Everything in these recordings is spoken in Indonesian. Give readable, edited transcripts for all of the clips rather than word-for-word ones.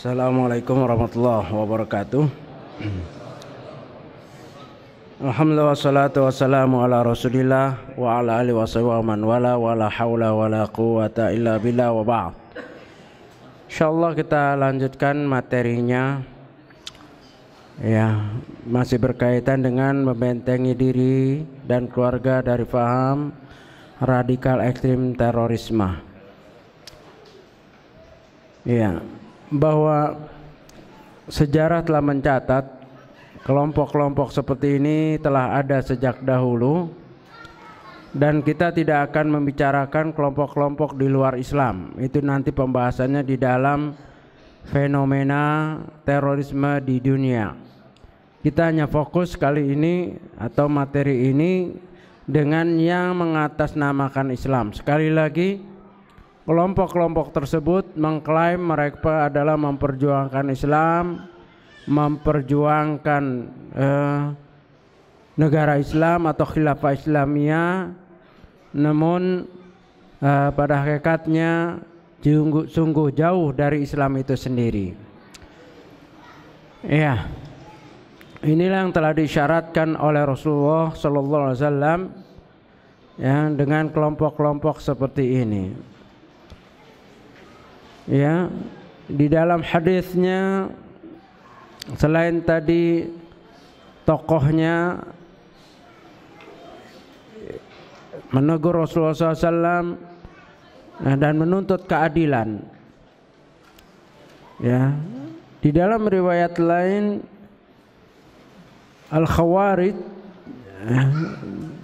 Assalamualaikum warahmatullahi wabarakatuh. Alhamdulillah wassalatu wassalamu ala Rasulillah wa ala alihi wa man wala wala haula wala quwata illa billah wa ba'd. Insyaallah kita lanjutkan materinya. Ya, masih berkaitan dengan membentengi diri dan keluarga dari paham radikal ekstrim terorisme. Ya, bahwa sejarah telah mencatat kelompok-kelompok seperti ini telah ada sejak dahulu, dan kita tidak akan membicarakan kelompok-kelompok di luar Islam. Itu nanti pembahasannya di dalam fenomena terorisme di dunia. Kita hanya fokus kali ini atau materi ini dengan yang mengatasnamakan Islam. Sekali lagi, kelompok-kelompok tersebut mengklaim mereka adalah memperjuangkan Islam, memperjuangkan negara Islam atau khilafah Islamiyah, namun pada hakikatnya sungguh jauh dari Islam itu sendiri. Ya, inilah yang telah disyaratkan oleh Rasulullah Sallallahu Alaihi Wasallam ya, dengan kelompok-kelompok seperti ini. Ya, di dalam hadisnya selain tadi tokohnya menegur Rasulullah SAW dan menuntut keadilan. Ya, di dalam riwayat lain Al-Khawarij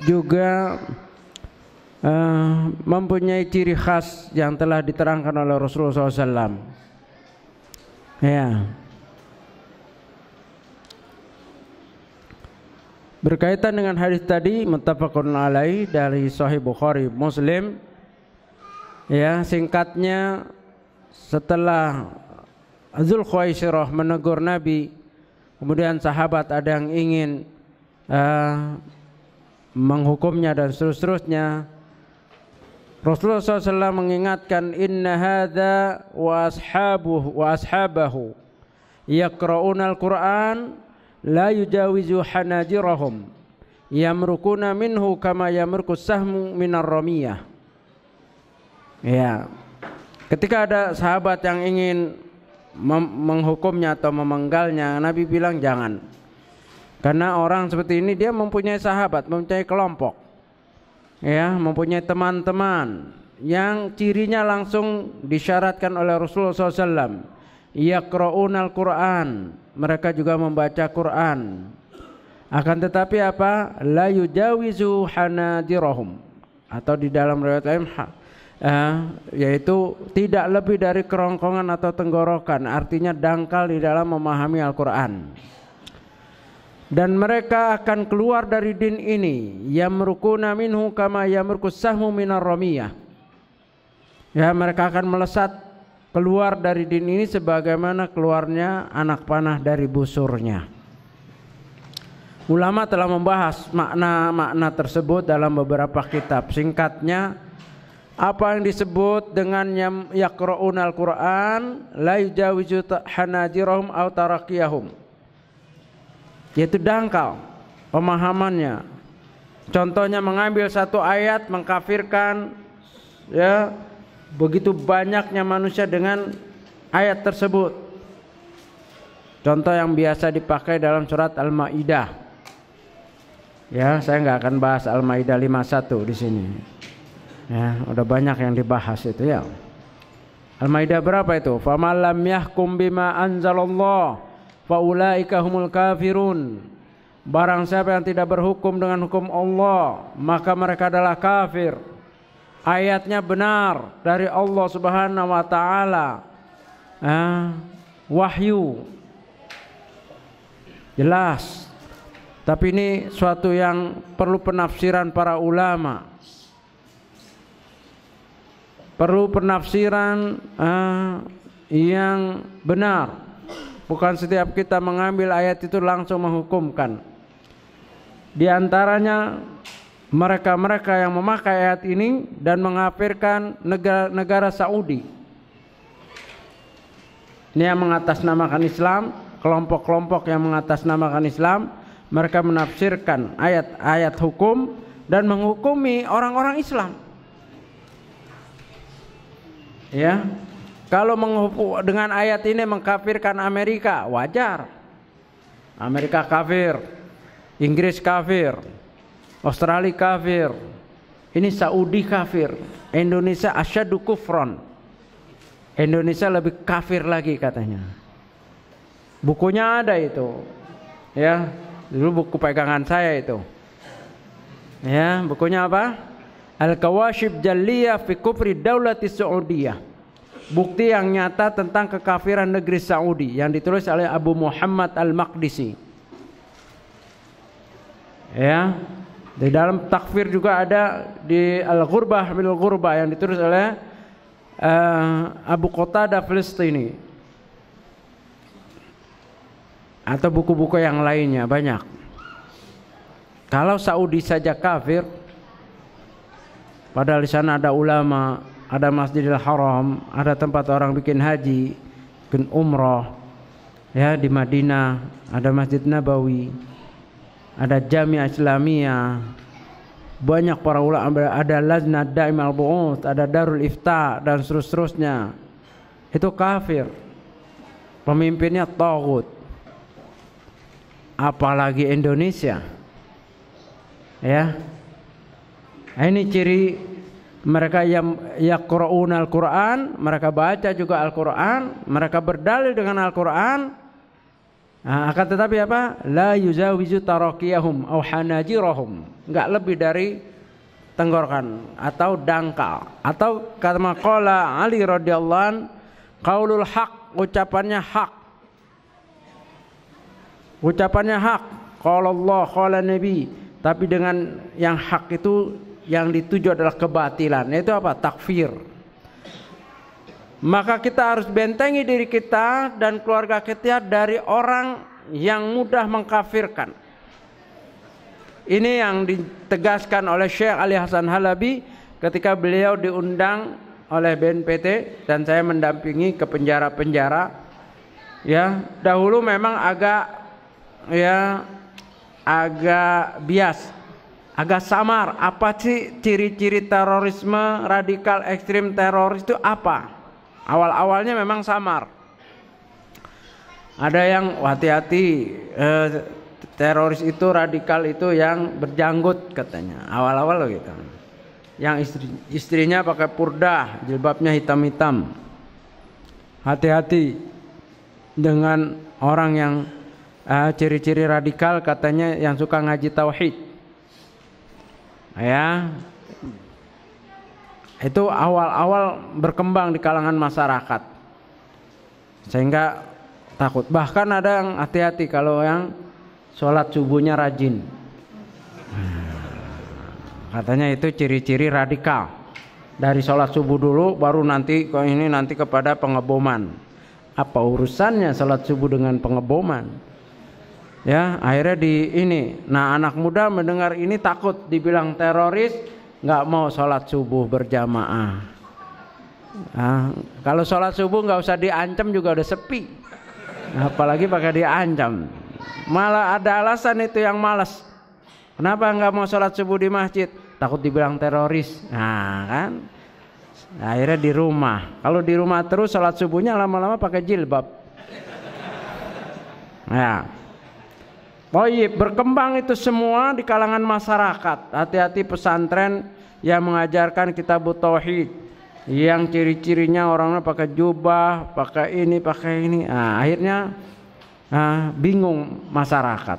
juga mempunyai ciri khas yang telah diterangkan oleh Rasulullah SAW. Ya, berkaitan dengan hadis tadi muttafaqun alaih dari Sahih Bukhari Muslim. Ya, singkatnya, setelah Dzulkhuwaisirah menegur Nabi, kemudian sahabat ada yang ingin menghukumnya dan seterusnya, Rasulullah SAW mengingatkan, inna hadza wa ashabahu yaqra'una al-Qur'an la yujawizu hanajirahum yamrukuna minhu kama yamruku sahmu minar ramiyah. Ya, ketika ada sahabat yang ingin menghukumnya atau memenggalnya, Nabi bilang jangan, karena orang seperti ini dia mempunyai sahabat, mempunyai kelompok, ya, mempunyai teman-teman yang cirinya langsung disyaratkan oleh Rasulullah SAW. Yaqra'unal Qur'an, mereka juga membaca Quran. Akan tetapi apa? La yujawizu hanadirahum, atau di dalam riwayat lain yaitu tidak lebih dari kerongkongan atau tenggorokan, artinya dangkal di dalam memahami Al-Quran. Dan mereka akan keluar dari din ini, yamrukuna minhu kama yamrukus sahmu minar ramiyah. Ya, mereka akan melesat keluar dari din ini sebagaimana keluarnya anak panah dari busurnya. Ulama telah membahas makna-makna tersebut dalam beberapa kitab. Singkatnya, apa yang disebut dengan yaqra'unal Qur'an la yujawizu hanajirahum aw tarakiyahum, yaitu dangkal pemahamannya. Contohnya mengambil satu ayat mengkafirkan, ya, begitu banyaknya manusia dengan ayat tersebut. Contoh yang biasa dipakai dalam surat Al-Maidah. Ya, saya nggak akan bahas Al-Maidah 51 di sini. Ya, udah banyak yang dibahas itu ya. Al-Maidah berapa itu? Faman lam yahkum bima anzalallah faulaika humul kafirun. Barang siapa yang tidak berhukum dengan hukum Allah, maka mereka adalah kafir. Ayatnya benar dari Allah Subhanahu wa taala. Wahyu. Jelas. Tapi ini suatu yang perlu penafsiran para ulama. Perlu penafsiran yang benar. Bukan setiap kita mengambil ayat itu langsung menghukumkan. Di antaranya mereka-mereka yang memakai ayat ini dan mengkafirkan negara Saudi. Ini yang mengatasnamakan Islam, kelompok-kelompok yang mengatasnamakan Islam, mereka menafsirkan ayat-ayat hukum dan menghukumi orang-orang Islam. Ya, kalau dengan ayat ini mengkafirkan Amerika, wajar. Amerika kafir, Inggris kafir, Australia kafir, ini Saudi kafir, Indonesia asyaddu kufron. Indonesia lebih kafir lagi katanya. Bukunya ada itu. Ya, dulu buku pegangan saya itu. Ya, bukunya apa? Al-Kawashif Jalliyah fi Kufri Daulati Saudiyah. Bukti yang nyata tentang kekafiran negeri Saudi yang ditulis oleh Abu Muhammad Al-Maqdisi. Ya, di dalam takfir juga ada di Al-Ghurbah bil Ghurbah yang ditulis oleh Abu Qatadah Filistini. Atau buku-buku yang lainnya banyak. Kalau Saudi saja kafir, padahal di sana ada ulama, ada Masjidil Haram, ada tempat orang bikin haji, bikin umrah. Ya, di Madinah ada Masjid Nabawi, ada Jami'ah Islamiyah. Banyak para ulama, ada Lajnah Daimah Al-Bu'uth, ada Darul Ifta dan seterusnya. Itu kafir. Pemimpinnya taghut. Apalagi Indonesia. Ya. Ini ciri mereka yang yaqra'una Al-Qur'an, mereka baca juga Al-Qur'an, mereka berdalil dengan Al-Qur'an. Nah, akan tetapi apa? La yuzawizu tarakiyahum aw hanajirahum. Enggak lebih dari tenggorokan atau dangkal. Atau kata maqala Ali radhiyallahu an, qaulul haq, ucapannya hak. Ucapannya hak. Qala Allah, qala Nabi. Tapi dengan yang hak itu yang dituju adalah kebatilan. Itu apa? Takfir. Maka kita harus bentengi diri kita dan keluarga kita dari orang yang mudah mengkafirkan. Ini yang ditegaskan oleh Syekh Ali Hasan Halabi ketika beliau diundang oleh BNPT dan saya mendampingi ke penjara-penjara. Ya, dahulu memang agak bias, agak samar. Apa sih ciri-ciri terorisme radikal ekstrim teroris itu apa? Awal-awalnya memang samar. Ada yang hati-hati, teroris itu radikal itu yang berjanggut katanya. Awal-awal gitu. Yang istrinya pakai purdah, jilbabnya hitam-hitam. Hati-hati dengan orang yang ciri-ciri radikal katanya yang suka ngaji tauhid. Ya. Itu awal-awal berkembang di kalangan masyarakat sehingga takut. Bahkan ada yang hati-hati kalau yang sholat subuhnya rajin, katanya itu ciri-ciri radikal. Dari sholat subuh dulu baru nanti kepada pengeboman. Apa urusannya sholat subuh dengan pengeboman? Ya, akhirnya nah anak muda mendengar ini takut dibilang teroris, nggak mau sholat subuh berjamaah. Nah, kalau sholat subuh nggak usah diancam juga udah sepi, apalagi pakai diancam. Malah ada alasan itu yang malas. Kenapa nggak mau sholat subuh di masjid? Takut dibilang teroris. Nah kan, akhirnya di rumah. Kalau di rumah terus sholat subuhnya lama-lama pakai jilbab. Ya. Berkembang itu semua di kalangan masyarakat. Hati-hati pesantren yang mengajarkan kitab tauhid, yang ciri-cirinya orangnya pakai jubah, pakai ini. Nah, akhirnya bingung masyarakat.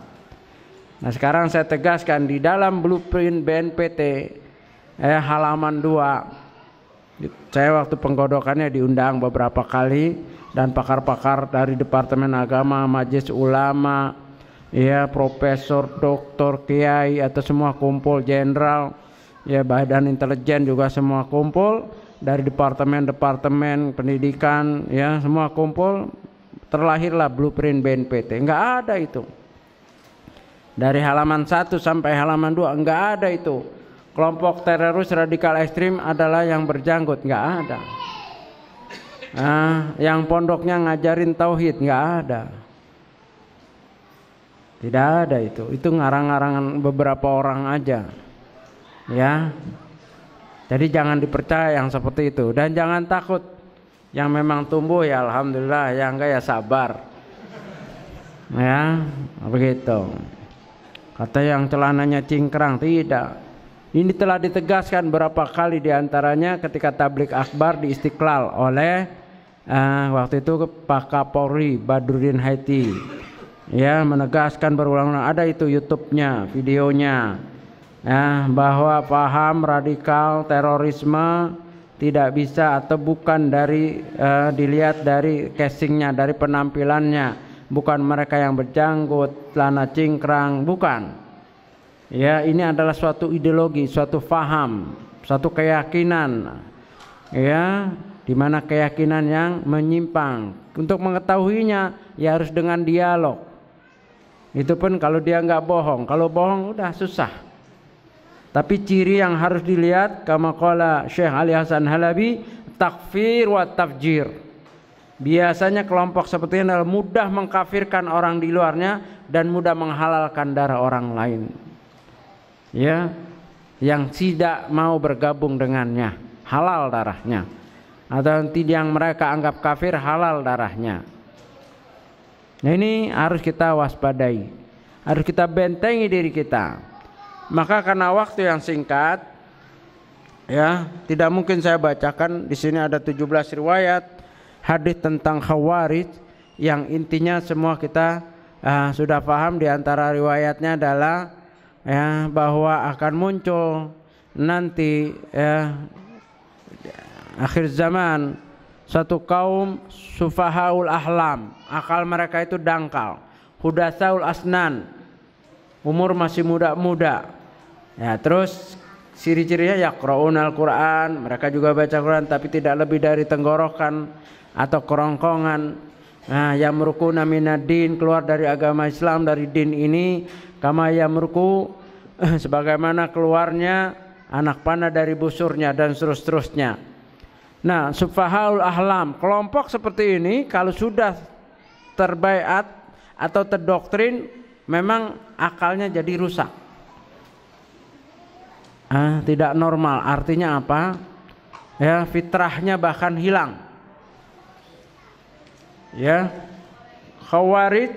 Nah, sekarang saya tegaskan di dalam blueprint BNPT halaman 2. Saya waktu penggodokannya diundang beberapa kali dan pakar-pakar dari Departemen Agama, Majelis Ulama, ya, profesor, doktor, kiai atau semua kumpul, jenderal, ya, badan intelijen juga semua kumpul, dari departemen pendidikan, ya, semua kumpul, terlahirlah blueprint BNPT. Enggak ada itu. Dari halaman 1 sampai halaman 2 enggak ada itu. Kelompok teroris radikal ekstrim adalah yang berjanggut, enggak ada. yang pondoknya ngajarin tauhid, nggak ada. Tidak ada itu ngarang-ngarangan beberapa orang aja, ya. Jadi jangan dipercaya yang seperti itu, dan jangan takut. Yang memang tumbuh ya alhamdulillah, yang enggak ya sabar, ya begitu. Kata yang celananya cingkrang, tidak. Ini telah ditegaskan berapa kali diantaranya ketika tablik akbar di Istiqlal oleh waktu itu Pak Kapolri Badruddin Haiti. Ya, menegaskan berulang-ulang, ada itu YouTube-nya, videonya, ya, bahwa paham radikal terorisme tidak bisa atau bukan dari dilihat dari casingnya, dari penampilannya, bukan mereka yang berjanggut, celana cingkrang, bukan. Ya, ini adalah suatu ideologi, suatu faham, suatu keyakinan, ya, di mana keyakinan yang menyimpang. Untuk mengetahuinya, ya harus dengan dialog. Itu pun kalau dia nggak bohong. Kalau bohong udah susah. Tapi ciri yang harus dilihat, kama qala Syekh Ali Hasan Halabi, takfir wa tafjir. Biasanya kelompok seperti ini adalah mudah mengkafirkan orang di luarnya dan mudah menghalalkan darah orang lain. Ya, yang tidak mau bergabung dengannya, halal darahnya. Atau yang mereka anggap kafir, halal darahnya. Nah, ini harus kita waspadai, harus kita bentengi diri kita. Maka karena waktu yang singkat, ya tidak mungkin saya bacakan. Di sini ada 17 riwayat hadis tentang Khawarij yang intinya semua kita sudah paham. Di antara riwayatnya adalah ya bahwa akan muncul nanti akhir zaman satu kaum sufahaul ahlam, akal mereka itu dangkal, hudasaul asnan, umur masih muda-muda. Ya, terus ciri-cirinya yaqra'unal Quran, mereka juga baca Quran tapi tidak lebih dari tenggorokan atau kerongkongan. Nah, yamrukuna minad-din, keluar dari agama Islam, dari din ini, kama yamruku, sebagaimana keluarnya anak panah dari busurnya, dan seterusnya. Nah, sufahaul ahlam, kelompok seperti ini kalau sudah terbaiat atau terdoktrin, memang akalnya jadi rusak, tidak normal. Artinya apa? Ya, fitrahnya bahkan hilang. Ya, Khawarij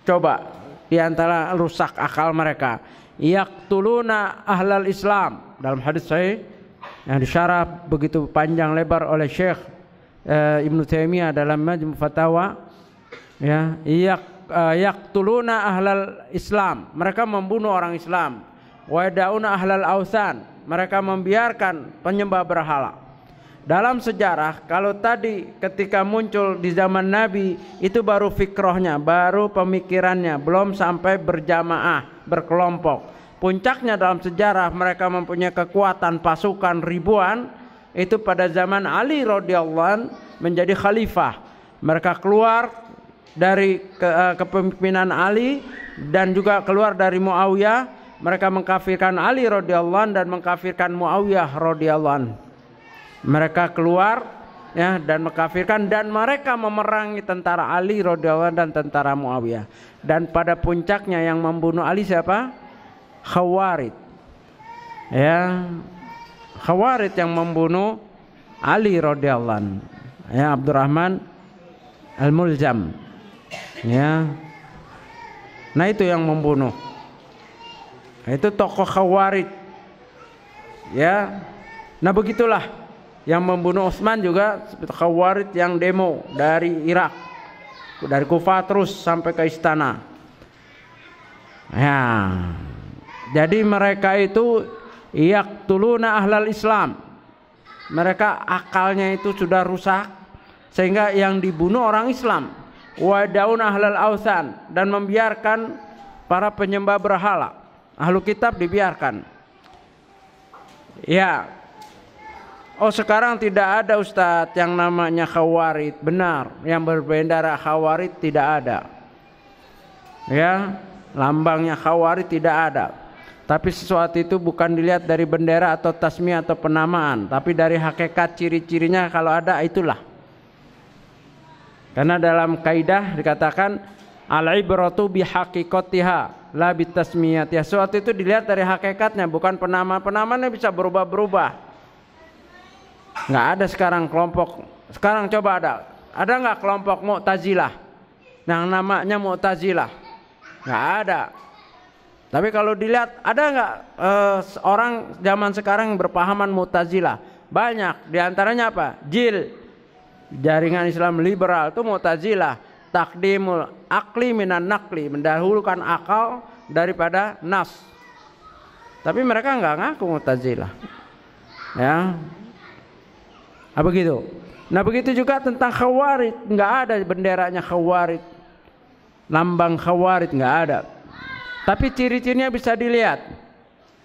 coba diantara rusak akal mereka, yaqtuluna ahlal Islam. Dalam hadis sahih yang disyarah begitu panjang lebar oleh Syekh Ibnu Taimiyah dalam Majmu' Fatawa, ya, yaqtuluna ahlal Islam, mereka membunuh orang Islam, wa yad'una ahlal ausan, mereka membiarkan penyembah berhala. Dalam sejarah, kalau tadi ketika muncul di zaman Nabi itu baru fikrohnya, baru pemikirannya, belum sampai berjamaah, berkelompok. Puncaknya dalam sejarah mereka mempunyai kekuatan pasukan ribuan itu pada zaman Ali radhiyallahu an menjadi khalifah. Mereka keluar dari kepemimpinan Ali dan juga keluar dari Muawiyah. Mereka mengkafirkan Ali radhiyallahu an dan mengkafirkan Muawiyah radhiyallahu an. Mereka keluar, ya, dan mengkafirkan, dan mereka memerangi tentara Ali radhiyallahu an dan tentara Muawiyah. Dan pada puncaknya yang membunuh Ali siapa? Khawarij. Ya, Khawarij yang membunuh Ali radhiyallahu an. Ya, Abdurrahman Al-Muljam. Ya. Nah, itu yang membunuh. Itu tokoh Khawarij. Ya. Nah, begitulah yang membunuh Utsman juga Khawarij yang demo dari Irak, dari Kufah terus sampai ke istana. Ya. Jadi mereka itu yaqtuluna ahlal Islam. Mereka akalnya itu sudah rusak sehingga yang dibunuh orang Islam. Wa dauna ahlal ausan, dan membiarkan para penyembah berhala. Ahlu kitab dibiarkan. Ya. Oh, sekarang tidak ada ustadz yang namanya Khawarij. Benar, yang berbendera Khawarij tidak ada. Ya, lambangnya Khawarij tidak ada. Tapi sesuatu itu bukan dilihat dari bendera atau tasmiyah atau penamaan, tapi dari hakikat ciri-cirinya. Kalau ada itulah. Karena dalam kaidah dikatakan al-ibratu bihaqiqatiha la bitasmiyatiha. Sesuatu itu dilihat dari hakikatnya, bukan penamanya bisa berubah-berubah. Nggak ada sekarang kelompok. Sekarang coba ada nggak kelompok Mu'tazilah yang namanya Mu'tazilah? Nggak ada. Tapi kalau dilihat ada nggak orang zaman sekarang yang berpahaman Mu'tazilah? Banyak. Di antaranya apa? JIL, Jaringan Islam Liberal, itu Mu'tazilah. Takdimul akli minan nakli, mendahulukan akal daripada nas. Tapi mereka nggak ngaku Mu'tazilah. Ya. Begitu. Nah begitu juga tentang Khawarij, nggak ada benderanya Khawarij, lambang Khawarij nggak ada. Tapi ciri-cirinya bisa dilihat.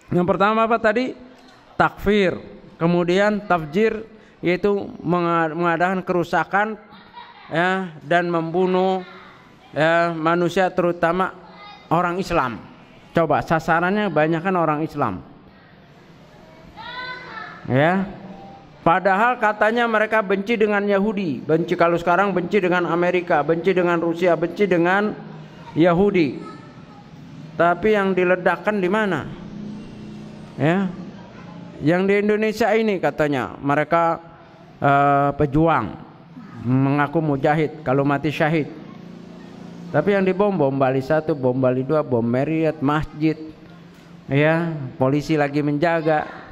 Yang pertama apa tadi? Takfir, kemudian tafjir, yaitu mengadakan kerusakan ya, dan membunuh ya, manusia, terutama orang Islam. Coba sasarannya banyak kan orang Islam. Ya. Padahal katanya mereka benci dengan Yahudi, benci kalau sekarang benci dengan Amerika, benci dengan Rusia, benci dengan Yahudi. Tapi yang diledakkan di mana? Ya. Yang di Indonesia ini katanya mereka pejuang, mengaku mujahid, kalau mati syahid. Tapi yang dibom Bali 1, bom Bali 2, bom Marriott, masjid. Ya, polisi lagi menjaga.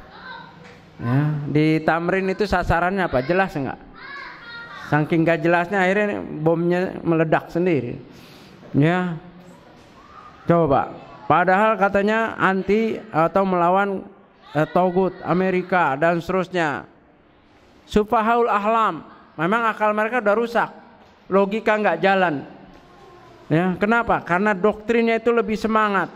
Ya, di Tamrin itu sasarannya apa? Jelas enggak? Saking gak jelasnya akhirnya bomnya meledak sendiri. Ya. Coba. Padahal katanya anti atau melawan Togut Amerika dan seterusnya. Sufahaul ahlam. Memang akal mereka udah rusak. Logika enggak jalan. Ya, kenapa? Karena doktrinnya itu lebih semangat.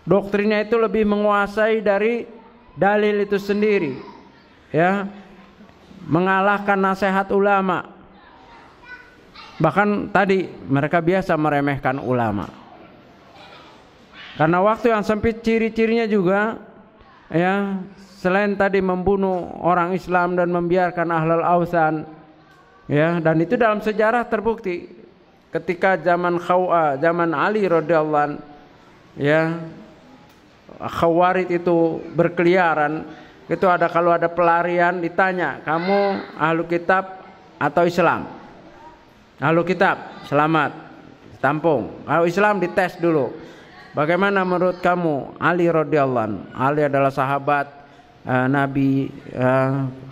Doktrinnya itu lebih menguasai dari dalil itu sendiri, ya, mengalahkan nasihat ulama. Bahkan tadi mereka biasa meremehkan ulama. Karena waktu yang sempit, ciri-cirinya juga, ya, selain tadi membunuh orang Islam dan membiarkan ahlul awthan, ya, dan itu dalam sejarah terbukti. Ketika zaman Ali radhiyallahu anhu, ya, Khawarij itu berkeliaran, itu kalau ada pelarian ditanya, kamu ahlu kitab atau Islam? Ahlu kitab, selamat, tampung. Kalau Islam dites dulu. Bagaimana menurut kamu? Ali radhiyallahu anhu. Ali adalah sahabat Nabi,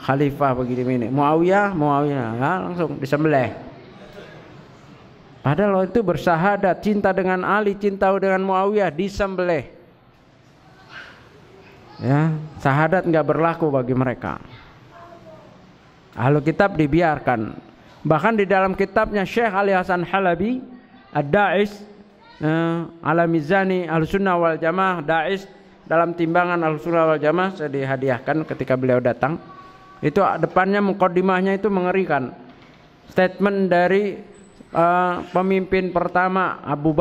khalifah begini. Muawiyah, ya, langsung disembelih. Padahal itu bersahadat, cinta dengan Ali, cinta dengan Muawiyah, disembelih. Ya, syahadat nggak berlaku bagi mereka. Ahlu kitab dibiarkan. Bahkan di dalam kitabnya Syekh Ali Hasan Halabi, Ad-Da'is ala Mizani Ahlussunnah wal Jamaah, Da'is dalam timbangan Ahlussunnah wal Jamaah, saya dihadiahkan ketika beliau datang. Itu depannya muqaddimahnya itu mengerikan. Statement dari pemimpin pertama Abu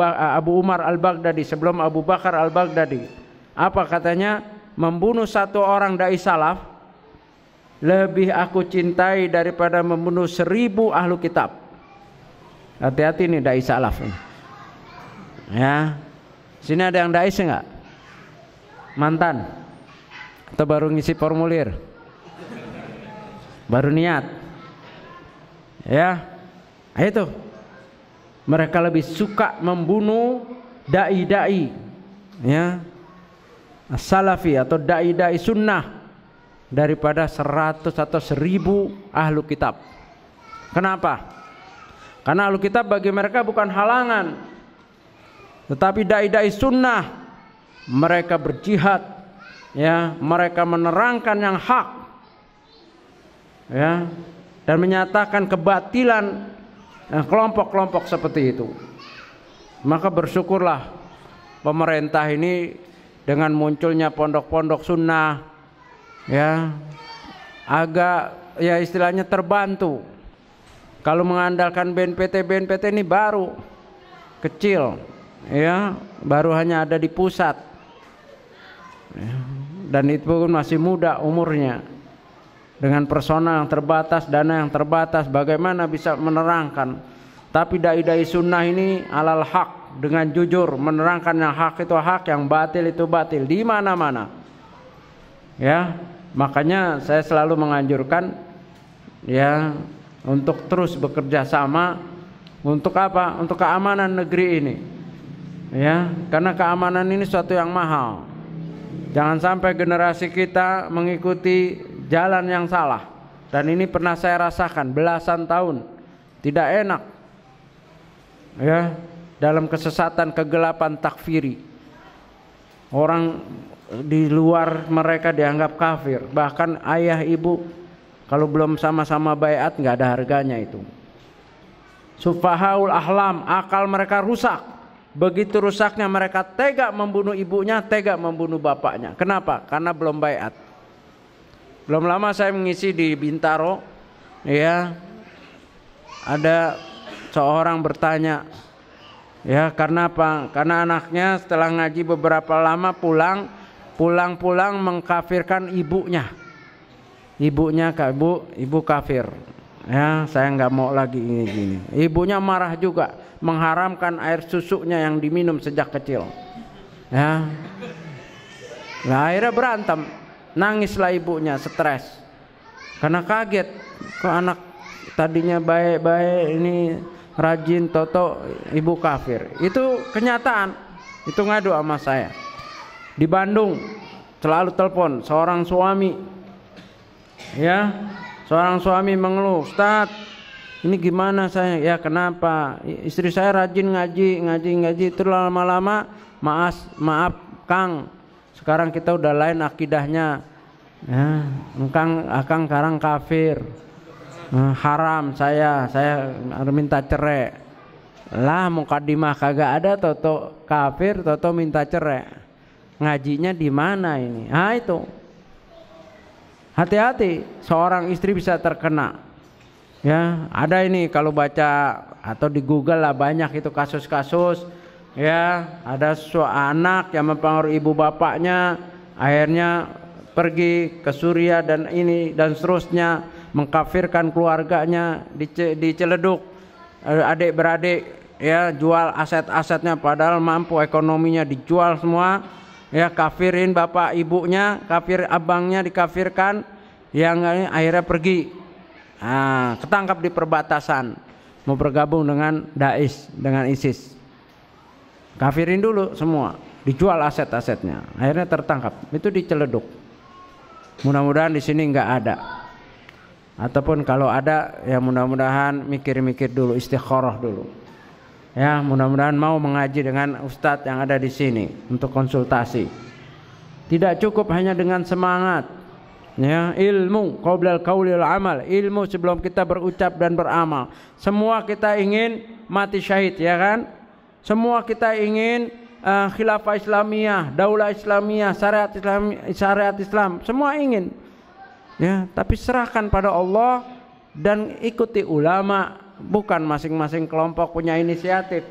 Umar Al-Baghdadi sebelum Abu Bakar Al-Baghdadi. Apa katanya? Membunuh satu orang dai salaf lebih aku cintai daripada membunuh 1000 ahlu kitab. Hati-hati nih dai salaf. Ya. Sini ada yang dais enggak? Mantan? Atau baru ngisi formulir? Baru niat? Ya. Itu. Mereka lebih suka membunuh dai-dai. Ya. Salafi atau dai-dai sunnah daripada 100 atau 1000 ahlu kitab. Kenapa? Karena ahlu kitab bagi mereka bukan halangan, tetapi dai-dai sunnah mereka berjihad, ya, mereka menerangkan yang hak, ya, dan menyatakan kebatilan kelompok-kelompok seperti itu. Maka bersyukurlah pemerintah ini dengan munculnya pondok-pondok sunnah, ya, agak ya istilahnya terbantu. Kalau mengandalkan BNPT ini baru kecil, ya, baru hanya ada di pusat, ya, dan itu pun masih muda umurnya, dengan personal yang terbatas, dana yang terbatas. Bagaimana bisa menerangkan? Tapi dai-dai sunnah ini alal haq, dengan jujur menerangkan yang hak itu hak, yang batil itu batil di mana-mana. Ya, makanya saya selalu menganjurkan ya untuk terus bekerja sama untuk apa? Untuk keamanan negeri ini. Ya, karena keamanan ini suatu yang mahal. Jangan sampai generasi kita mengikuti jalan yang salah. Dan ini pernah saya rasakan belasan tahun. Tidak enak. Ya, dalam kesesatan kegelapan takfiri. Orang di luar mereka dianggap kafir. Bahkan ayah ibu kalau belum sama-sama baiat nggak ada harganya itu. Sufahaul ahlam, akal mereka rusak. Begitu rusaknya mereka tega membunuh ibunya, tega membunuh bapaknya. Kenapa? Karena belum baiat. Belum lama saya mengisi di Bintaro, ya, ada seorang bertanya, ya, karena apa? Karena anaknya setelah ngaji beberapa lama pulang mengkafirkan ibunya. Ibunya ibu kafir. Ya, saya nggak mau lagi ini. Ibunya marah juga, mengharamkan air susunya yang diminum sejak kecil. Ya, nah, akhirnya berantem, nangislah ibunya, stres, karena kaget, kok anak tadinya baik-baik ini rajin, toto ibu kafir. Itu kenyataan, itu ngadu sama saya. Di Bandung selalu telepon seorang suami, ya. Seorang suami mengeluh, Ustaz, ini gimana saya? Ya kenapa? Istri saya rajin ngaji, terus lama-lama maaf Kang, sekarang kita udah lain akidahnya. Ya, Akang sekarang kafir, haram saya harus minta cerai. Lah mukadimah kagak ada, toto kafir, toto minta cerai. Ngajinya di mana ini? Ah itu. Hati-hati, seorang istri bisa terkena. Ya, ada ini kalau baca atau di Google lah banyak itu kasus-kasus. Ya, ada anak yang mempengaruhi ibu bapaknya, akhirnya pergi ke Suriah dan ini dan seterusnya, mengkafirkan keluarganya, diceleduk adik beradik, ya, jual aset-asetnya padahal mampu, ekonominya dijual semua. Ya, kafirin bapak ibunya, kafir abangnya dikafirkan, yang akhirnya pergi, ketangkap di perbatasan, mau bergabung dengan Daesh, dengan ISIS. Kafirin dulu semua, dijual aset-asetnya, akhirnya tertangkap, itu diceleduk. Mudah-mudahan di sini nggak ada, ataupun kalau ada ya mudah-mudahan mikir-mikir dulu, istikharah dulu. Ya, mudah-mudahan mau mengaji dengan ustadz yang ada di sini untuk konsultasi. Tidak cukup hanya dengan semangat. Ya, ilmu qablal qauli wal amal, ilmu sebelum kita berucap dan beramal. Semua kita ingin mati syahid, ya kan? Semua kita ingin khilafah Islamiyah, daulah Islamiyah, syariat Islam, semua ingin. Ya, tapi serahkan pada Allah dan ikuti ulama. Bukan masing-masing kelompok punya inisiatif.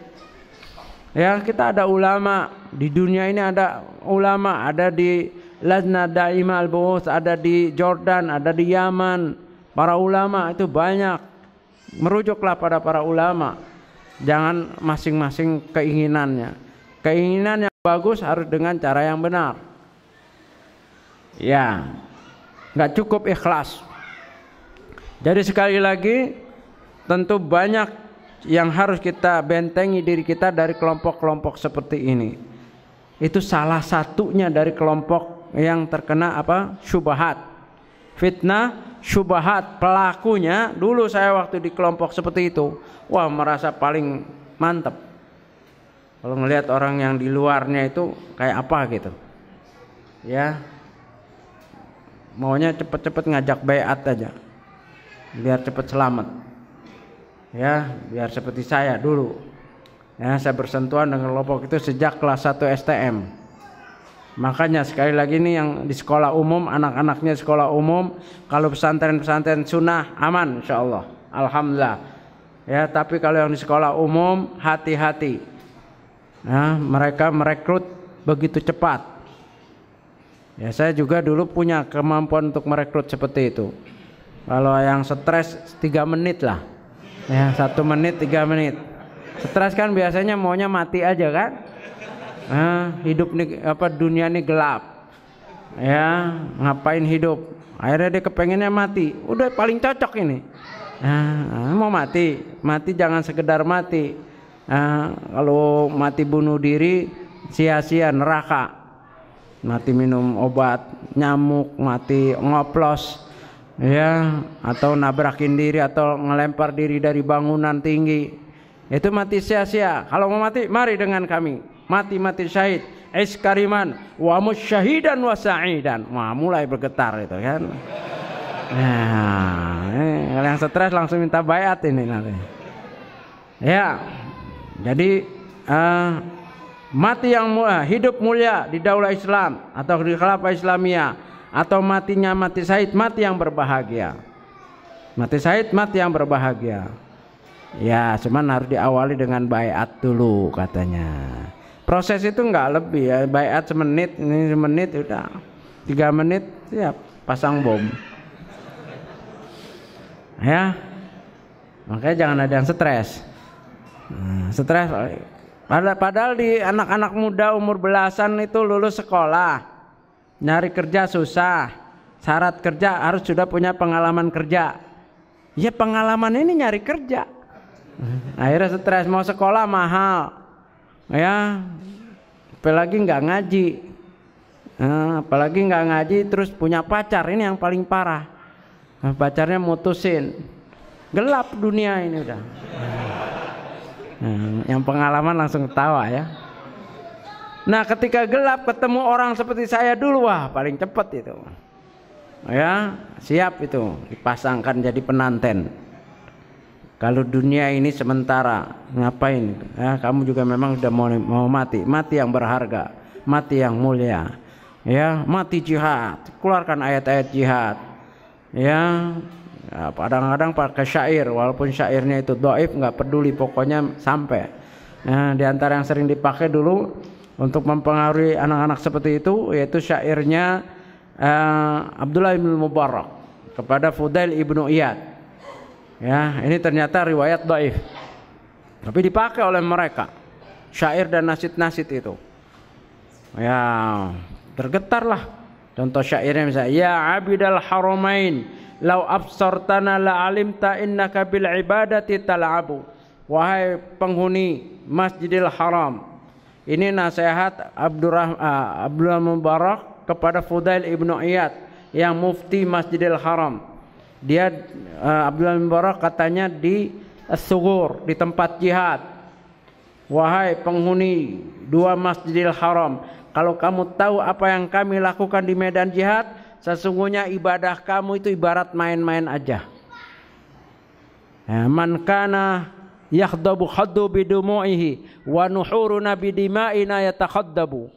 Ya, kita ada ulama di dunia ini, ada ulama, ada di Lajnah Daimah Al-Bu'uts, ada di Jordan, ada di Yaman. Para ulama itu banyak. Merujuklah pada para ulama. Jangan masing-masing keinginannya. Keinginan yang bagus harus dengan cara yang benar. Ya, nggak cukup ikhlas. Jadi sekali lagi, tentu banyak yang harus kita bentengi diri kita dari kelompok-kelompok seperti ini. Itu salah satunya dari kelompok yang terkena apa? Syubhat. Fitnah, syubhat. Pelakunya dulu saya waktu di kelompok seperti itu, wah, merasa paling mantap. Kalau melihat orang yang di luarnya itu kayak apa gitu. Ya. Maunya cepet-cepet ngajak baiat aja. Biar cepet selamat. Ya, biar seperti saya dulu. Ya, saya bersentuhan dengan kelompok itu sejak kelas 1 STM. Makanya sekali lagi nih yang di sekolah umum, anak-anaknya sekolah umum, kalau pesantren-pesantren sunnah aman insyaallah. Alhamdulillah. Ya, tapi kalau yang di sekolah umum hati-hati. Nah, mereka merekrut begitu cepat. Ya, saya juga dulu punya kemampuan untuk merekrut seperti itu. Kalau yang stres 3 menit lah. Ya 1 menit 3 menit. Stres kan biasanya maunya mati aja kan. Hidup nih dunia nih gelap. Ya ngapain hidup? Akhirnya dia kepengennya mati. Udah paling cocok ini. Mau mati jangan sekedar mati. Kalau mati bunuh diri sia-sia neraka. Mati minum obat nyamuk, mati ngoplos, ya, atau nabrakin diri atau ngelempar diri dari bangunan tinggi. Itu mati sia-sia. Kalau mau mati, mari dengan kami. Mati syahid. Iskariman wa musyahidan wa sa'idan. Wah, mulai bergetar itu kan. Nah, yang stres langsung minta baiat ini nanti. Ya. Jadi mati yang hidup mulia di daulah Islam atau di khilafah Islamiyah, atau matinya mati syahid, mati yang berbahagia. Mati syahid, mati yang berbahagia. Ya, cuman harus diawali dengan baiat dulu katanya. Proses itu enggak lebih ya, baiat semenit, ini semenit udah 3 menit siap pasang bom. Ya, makanya jangan ada yang stres. Stres. Padahal di anak-anak muda umur belasan itu lulus sekolah, nyari kerja susah. Syarat kerja harus sudah punya pengalaman kerja. Ya pengalaman ini nyari kerja. Akhirnya stres, mau sekolah mahal. Ya, apalagi nggak ngaji, terus punya pacar, ini yang paling parah. Pacarnya mutusin, gelap dunia ini udah. Yang pengalaman langsung ketawa ya. Nah ketika gelap ketemu orang seperti saya dulu, wah paling cepet itu. Ya siap itu dipasangkan jadi penanten. Kalau dunia ini sementara, ngapain? Ya, kamu juga memang sudah mau mati yang berharga, mati yang mulia. Ya, mati jihad. Keluarkan ayat-ayat jihad. Ya, kadang-kadang pakai syair, walaupun syairnya itu dhaif, nggak peduli, pokoknya sampai. Di antara yang sering dipakai dulu untuk mempengaruhi anak-anak seperti itu, yaitu syairnya Abdullah bin Mubarak kepada Fudail ibnu Iyad. Ya, ini ternyata riwayat dhaif, tapi dipakai oleh mereka syair dan nasid-nasid itu. Ya, tergetarlah. Contoh syairnya misalnya, ya abidal haramain lau absartana la alimta innaka bil ibadati tal'abu. Wahai penghuni Masjidil Haram. Ini nasihat Abdullah Mubarak kepada Fudail ibnu Iyad yang mufti Masjidil Haram. Dia Abdullah bin Mubarak katanya di As-Sughur, di tempat jihad. Wahai penghuni 2 Masjidil Haram, kalau kamu tahu apa yang kami lakukan di medan jihad, sesungguhnya ibadah kamu itu ibarat main-main aja. Man kana yakhdabu khaddu bidumu'ihi wa nuhuruna bidima'ina yatakhaddabu.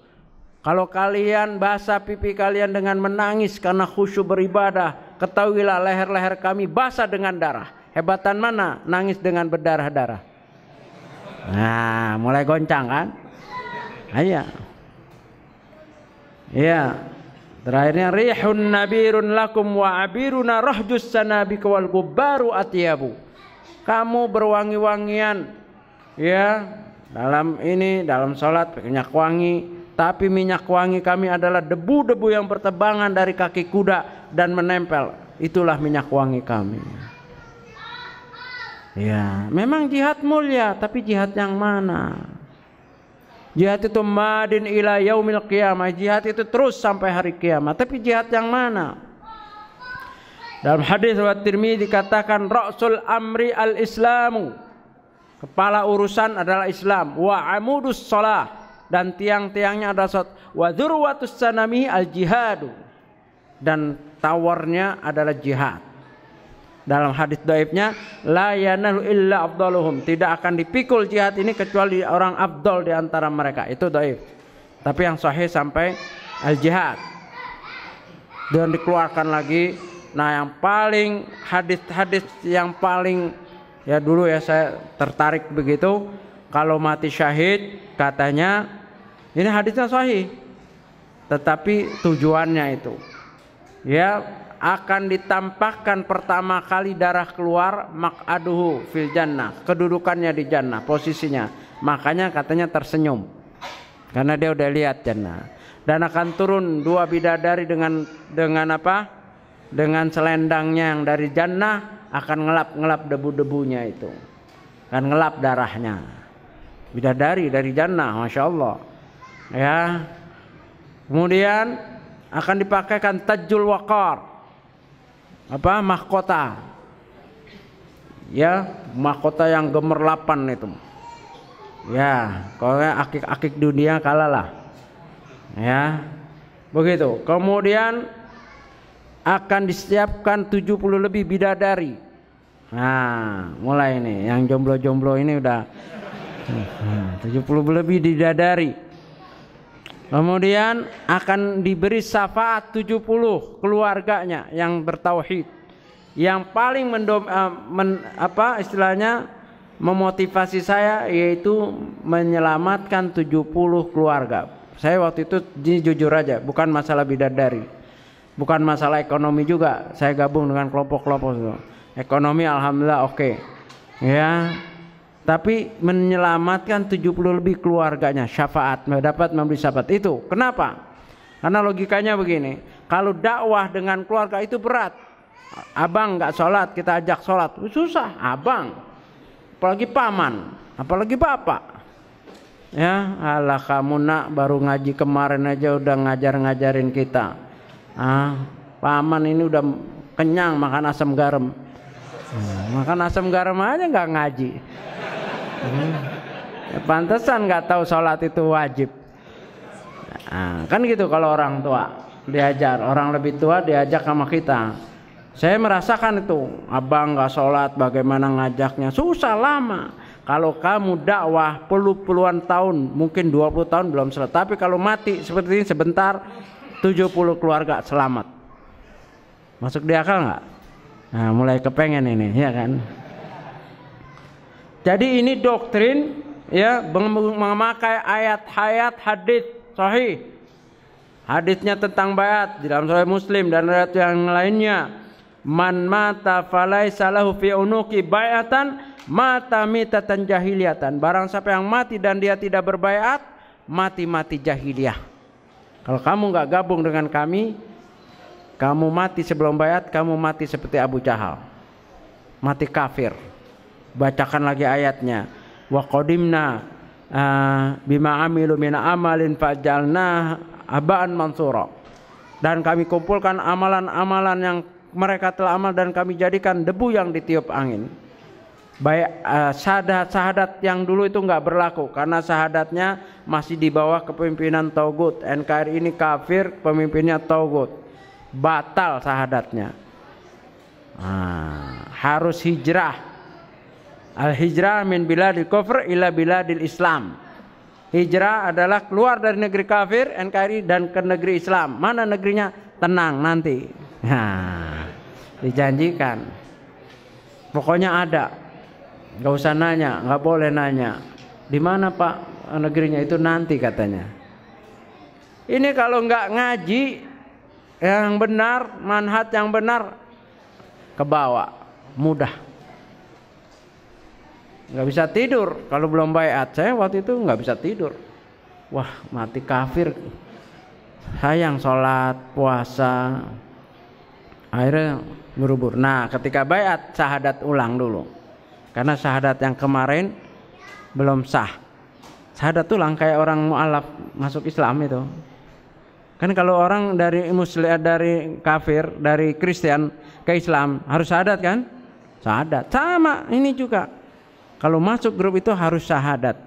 Kalau kalian basah pipi kalian dengan menangis karena khusyuk beribadah, ketahuilah leher-leher kami basah dengan darah. Hebatan mana nangis dengan berdarah-darah? Nah, mulai goncang kan? Iya. Iya. Terakhirnya rihun nabirun lakum wa abiruna rahjus sanabik wal gubbaru atyabu. Kamu berwangi-wangian ya dalam salat pakai minyak wangi. Tapi minyak wangi kami adalah debu-debu yang bertebangan dari kaki kuda dan menempel. Itulah minyak wangi kami. Ya, memang jihad mulia, tapi jihad yang mana? Jihad itu madin ila yaumil qiyamah. Jihad itu terus sampai hari kiamat. Tapi jihad yang mana? Dalam hadis riwayat Tirmidzi dikatakan ra'sul amri al-islamu. Kepala urusan adalah Islam. Wa amudus shalah. Dan tiang-tiangnya adalah salat. Wa dzurwatus sanami al-jihadu. Dan tawarnya adalah jihad. Dalam hadis dhaifnya la yanalu illa afdaluhum. Tidak akan dipikul jihad ini kecuali orang afdal di antara mereka. Itu dhaif. Tapi yang sahih sampai al-jihad. Dan dikeluarkan lagi. Nah, yang paling hadis-hadis yang paling ya dulu ya saya tertarik begitu, kalau mati syahid katanya ini hadisnya sahih, tetapi tujuannya itu ya akan ditampakkan pertama kali darah keluar maq'aduhu fil jannah, kedudukannya di jannah, posisinya. Makanya katanya tersenyum karena dia udah lihat jannah. Dan akan turun 2 bidadari dengan apa? Dengan selendangnya yang dari jannah, akan ngelap debu-debunya itu. Akan ngelap darahnya. Bidadari dari jannah, Masya Allah. Ya. Kemudian akan dipakaikan tajul waqar. Apa? Mahkota. Ya, mahkota yang gemerlapan itu. Ya, kalau akik-akik dunia kalah lah. Ya. Begitu. Kemudian akan disiapkan 70 lebih bidadari. Nah, mulai nih yang jomblo-jomblo ini udah 70 lebih bidadari. Kemudian akan diberi syafaat 70 keluarganya yang bertauhid. Yang paling memotivasi saya yaitu menyelamatkan 70 keluarga. Saya waktu itu jujur aja, bukan masalah bidadari. Bukan masalah ekonomi juga. Saya gabung dengan kelompok-kelompok itu. Ekonomi alhamdulillah oke. Ya. Tapi menyelamatkan 70 lebih keluarganya, syafaat, dapat memberi syafaat itu. Kenapa? Karena logikanya begini, kalau dakwah dengan keluarga itu berat. Abang nggak sholat, kita ajak sholat, susah. Abang, apalagi paman, apalagi bapak. Ya, alah kamu nak baru ngaji kemarin aja udah ngajarin kita. Paman ini udah kenyang makan asam garam. Makan asam garam aja nggak ngaji. Pantesan nggak tahu sholat itu wajib. Kan gitu kalau orang tua diajar, orang lebih tua diajak sama kita. Saya merasakan itu, abang nggak sholat bagaimana ngajaknya, susah lama. Kalau kamu dakwah puluhan tahun, mungkin 20 tahun belum selesai. Tapi kalau mati seperti ini sebentar, 70 keluarga selamat. Masuk di akal nggak? Nah, mulai kepengen ini, ya kan? Jadi ini doktrin ya memakai ayat-ayat hadits sahih. Hadisnya tentang bayat di dalam Sahih Muslim dan ayat yang lainnya. Man mata falaisa lahu fi unuqi bayatan mata mitatan jahiliyatan. Barang siapa yang mati dan dia tidak berbayat, mati jahiliyah. Kalau kamu enggak gabung dengan kami, kamu mati sebelum bayat, kamu mati seperti Abu Jahal. Mati kafir. Bacakan lagi ayatnya. Wa qadimna bima amilu min amalin fajalna haba'an mansura. Dan kami kumpulkan amalan-amalan yang mereka telah amal dan kami jadikan debu yang ditiup angin. Baik syahadat yang dulu itu enggak berlaku karena syahadatnya masih di bawah kepemimpinan Taugut. NKRI ini kafir, pemimpinnya Taugut. Batal syahadatnya. Harus hijrah. Al-hijrah min biladil kufr ila biladil Islam. Hijrah adalah keluar dari negeri kafir NKRI dan ke negeri Islam. Mana negerinya? Tenang nanti. Dijanjikan. Pokoknya ada. Gak usah nanya, gak boleh nanya. Di mana Pak negerinya? Itu nanti katanya. Ini kalau nggak ngaji yang benar, manhaj yang benar, kebawa mudah. Nggak bisa tidur kalau belum baiat. Saya waktu itu nggak bisa tidur. Wah, mati kafir. Sayang sholat, puasa. Akhirnya berubur. Nah, ketika baiat syahadat ulang dulu. Karena syahadat yang kemarin belum sah. Syahadat ulang kayak orang mu'alaf masuk Islam itu. Kan kalau orang dari muslim, dari kafir, dari Kristen ke Islam harus syahadat kan? Syahadat. Sama ini juga. Kalau masuk grup itu harus syahadat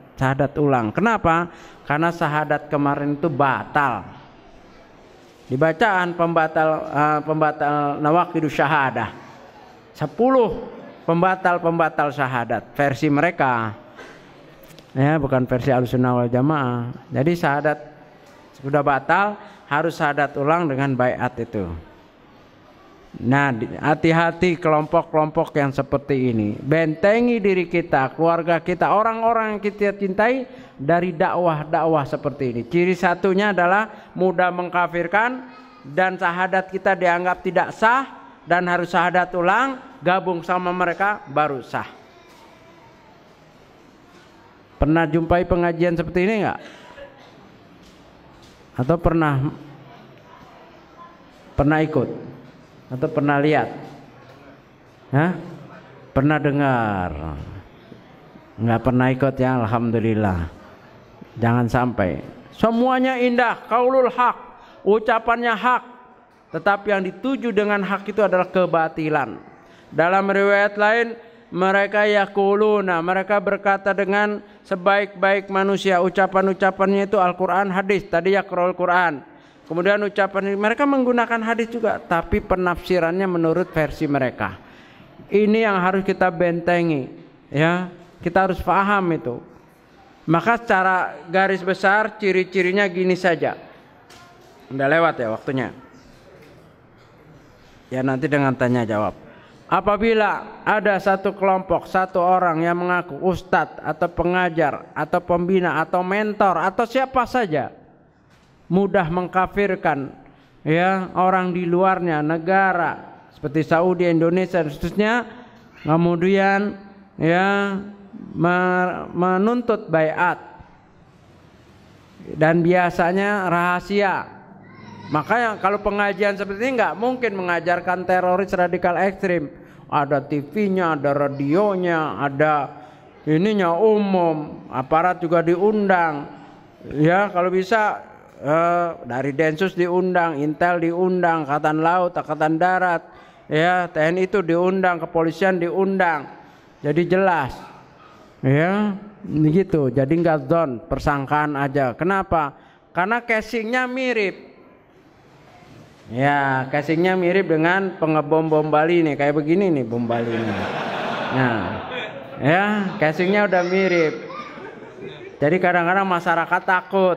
ulang. Kenapa? Karena syahadat kemarin itu batal. Dibacaan pembatal nawaqidus syahadah. 10 pembatal syahadat versi mereka. Ya, bukan versi Ahlussunnah wal Jamaah. Jadi syahadat sudah batal, harus syahadat ulang dengan baiat itu. Nah, hati-hati kelompok-kelompok yang seperti ini. Bentengi diri kita, keluarga kita, orang-orang yang kita cintai dari dakwah-dakwah seperti ini. Ciri satunya adalah mudah mengkafirkan, dan syahadat kita dianggap tidak sah dan harus syahadat ulang, gabung sama mereka baru sah. Pernah jumpai pengajian seperti ini enggak? Atau pernah ikut? Atau pernah lihat? Hah? Pernah dengar? Enggak pernah ikut ya, alhamdulillah. Jangan sampai. Semuanya indah, qaulul haq, ucapannya hak, tetapi yang dituju dengan hak itu adalah kebatilan. Dalam riwayat lain, mereka yaquluna, mereka berkata dengan sebaik-baik manusia, ucapan-ucapannya itu Al-Quran, hadis. Tadi yaqra'ul Quran. Kemudian ucapan mereka menggunakan hadis juga, tapi penafsirannya menurut versi mereka. Ini yang harus kita bentengi, ya. Kita harus paham itu. Maka secara garis besar ciri-cirinya gini saja. Udah lewat ya waktunya. Ya nanti dengan tanya jawab. Apabila ada satu kelompok, satu orang yang mengaku ustadz atau pengajar atau pembina atau mentor atau siapa saja, mudah mengkafirkan ya orang di luarnya, negara seperti Saudi, Indonesia dan seterusnya, kemudian ya menuntut baiat dan biasanya rahasia. Makanya kalau pengajian seperti ini nggak mungkin mengajarkan teroris radikal ekstrim. Ada TV-nya, ada radionya, ada ininya umum, aparat juga diundang. Ya kalau bisa dari Densus diundang, Intel diundang, Angkatan Laut, Angkatan Darat, ya TNI itu diundang, kepolisian diundang. Jadi jelas. Ya, begitu. Jadi nggak zon, persangkaan aja. Kenapa? Karena casingnya mirip. Ya, casingnya mirip dengan pengebom bom Bali nih, kayak begini nih bom Bali nih. Nah, ya, casingnya udah mirip. Jadi kadang-kadang masyarakat takut.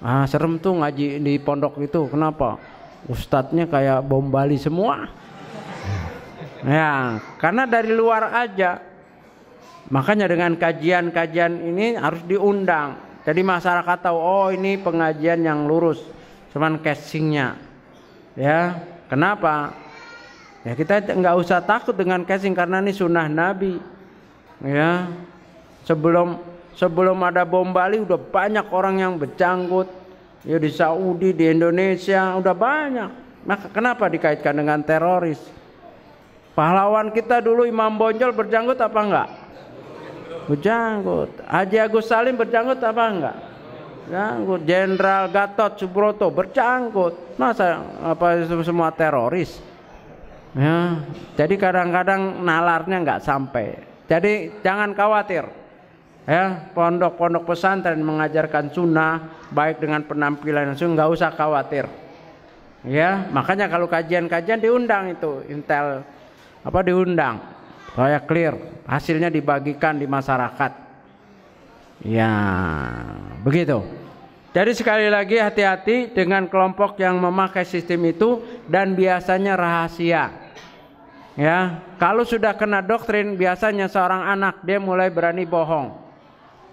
Ah, serem tuh ngaji di pondok itu. Kenapa? Ustadznya kayak bom Bali semua. Ya, karena dari luar aja. Makanya dengan kajian-kajian ini harus diundang. Jadi masyarakat tahu, oh ini pengajian yang lurus, cuman casingnya. Ya, kenapa? Ya kita nggak usah takut dengan casing karena ini sunnah Nabi. Ya, sebelum ada bom Bali udah banyak orang yang berjanggut. Ya di Saudi, di Indonesia udah banyak. Maka kenapa dikaitkan dengan teroris? Pahlawan kita dulu Imam Bonjol berjanggut apa enggak? Berjanggut. Haji Agus Salim berjanggut apa enggak? Berjanggut. Jenderal Gatot Subroto berjanggut. Masa apa semua teroris? Ya, jadi kadang-kadang nalarnya enggak sampai. Jadi jangan khawatir. Ya, pondok-pondok pesantren mengajarkan sunnah baik dengan penampilan langsung, enggak usah khawatir. Ya, makanya kalau kajian-kajian diundang itu Intel diundang. Supaya clear, hasilnya dibagikan di masyarakat. Ya, begitu. Jadi sekali lagi hati-hati dengan kelompok yang memakai sistem itu dan biasanya rahasia. Ya, kalau sudah kena doktrin biasanya seorang anak dia mulai berani bohong.